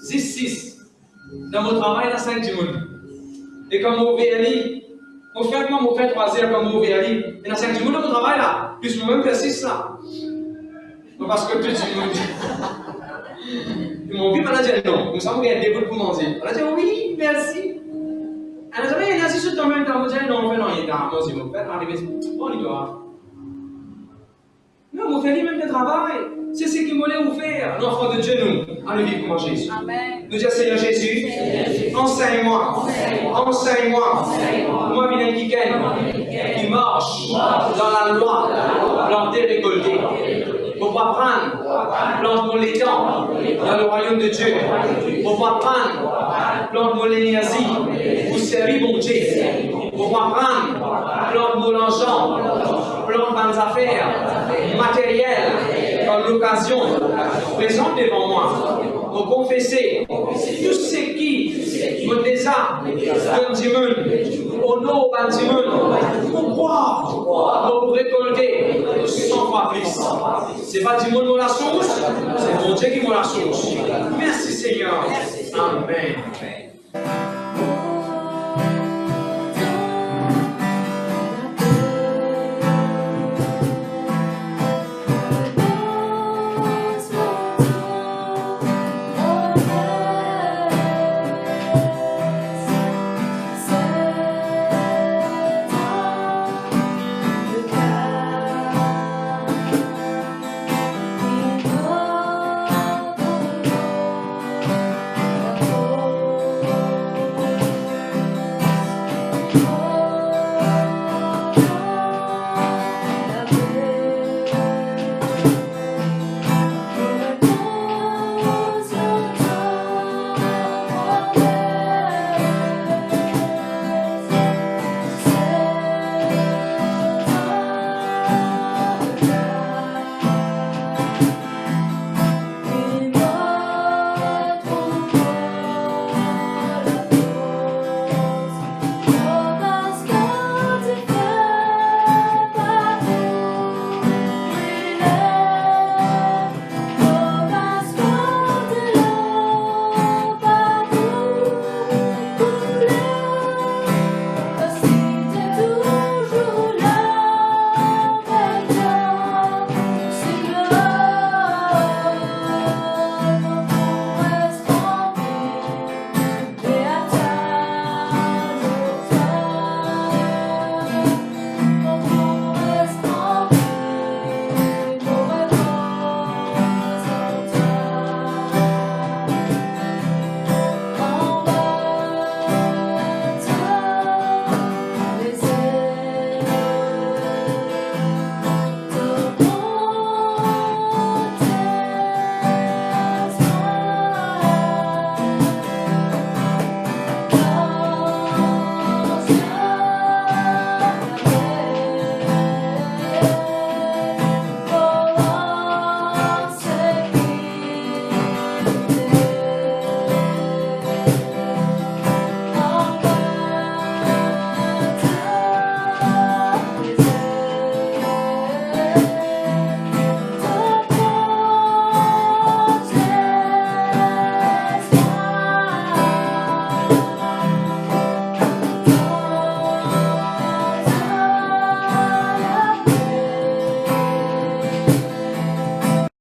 6. Dans mon travail, il y en a 5 du monde. Et comme mon VLI, mon frère, mon frère 3 heures comme mon VLI, il y en a 5 du monde dans mon travail là. Plus moi-même, faire 6 là. Parce que tout le monde. Mon vie manager, non. Nous savons qu'il y a des bouts pour manger. On a dit oui, merci. Elle a dit, mais il y a 6 jours dans le même temps. On a dit non, on fait non, il est dans mon Dieu, mon père, arrivé. Bon, il doit. Non, mon frère, même le travail. C'est ce qu'il voulait vous faire. L'enfant de Dieu, nous, à le vivre comme Jésus. Amen. Nous disons, Seigneur Jésus, enseigne-moi. Moi, viens qui marche dans la loi, planter, récolter. Pour pas prendre, plante mon l'étang dans le royaume de Dieu. Pour pas prendre, plante mon l'énergie pour servir mon Dieu. Pour pas prendre, plante mon l'argent, plante mes affaires matérielles, dans l'occasion présente devant moi. Pour confesser tout ce qui me désarme d'un dimanche, au nom d'un dimanche, pour croire, pour récolter 100 fois plus. Ce n'est pas du monde qui la source, c'est mon Dieu qui me la source. Merci Seigneur. Amen.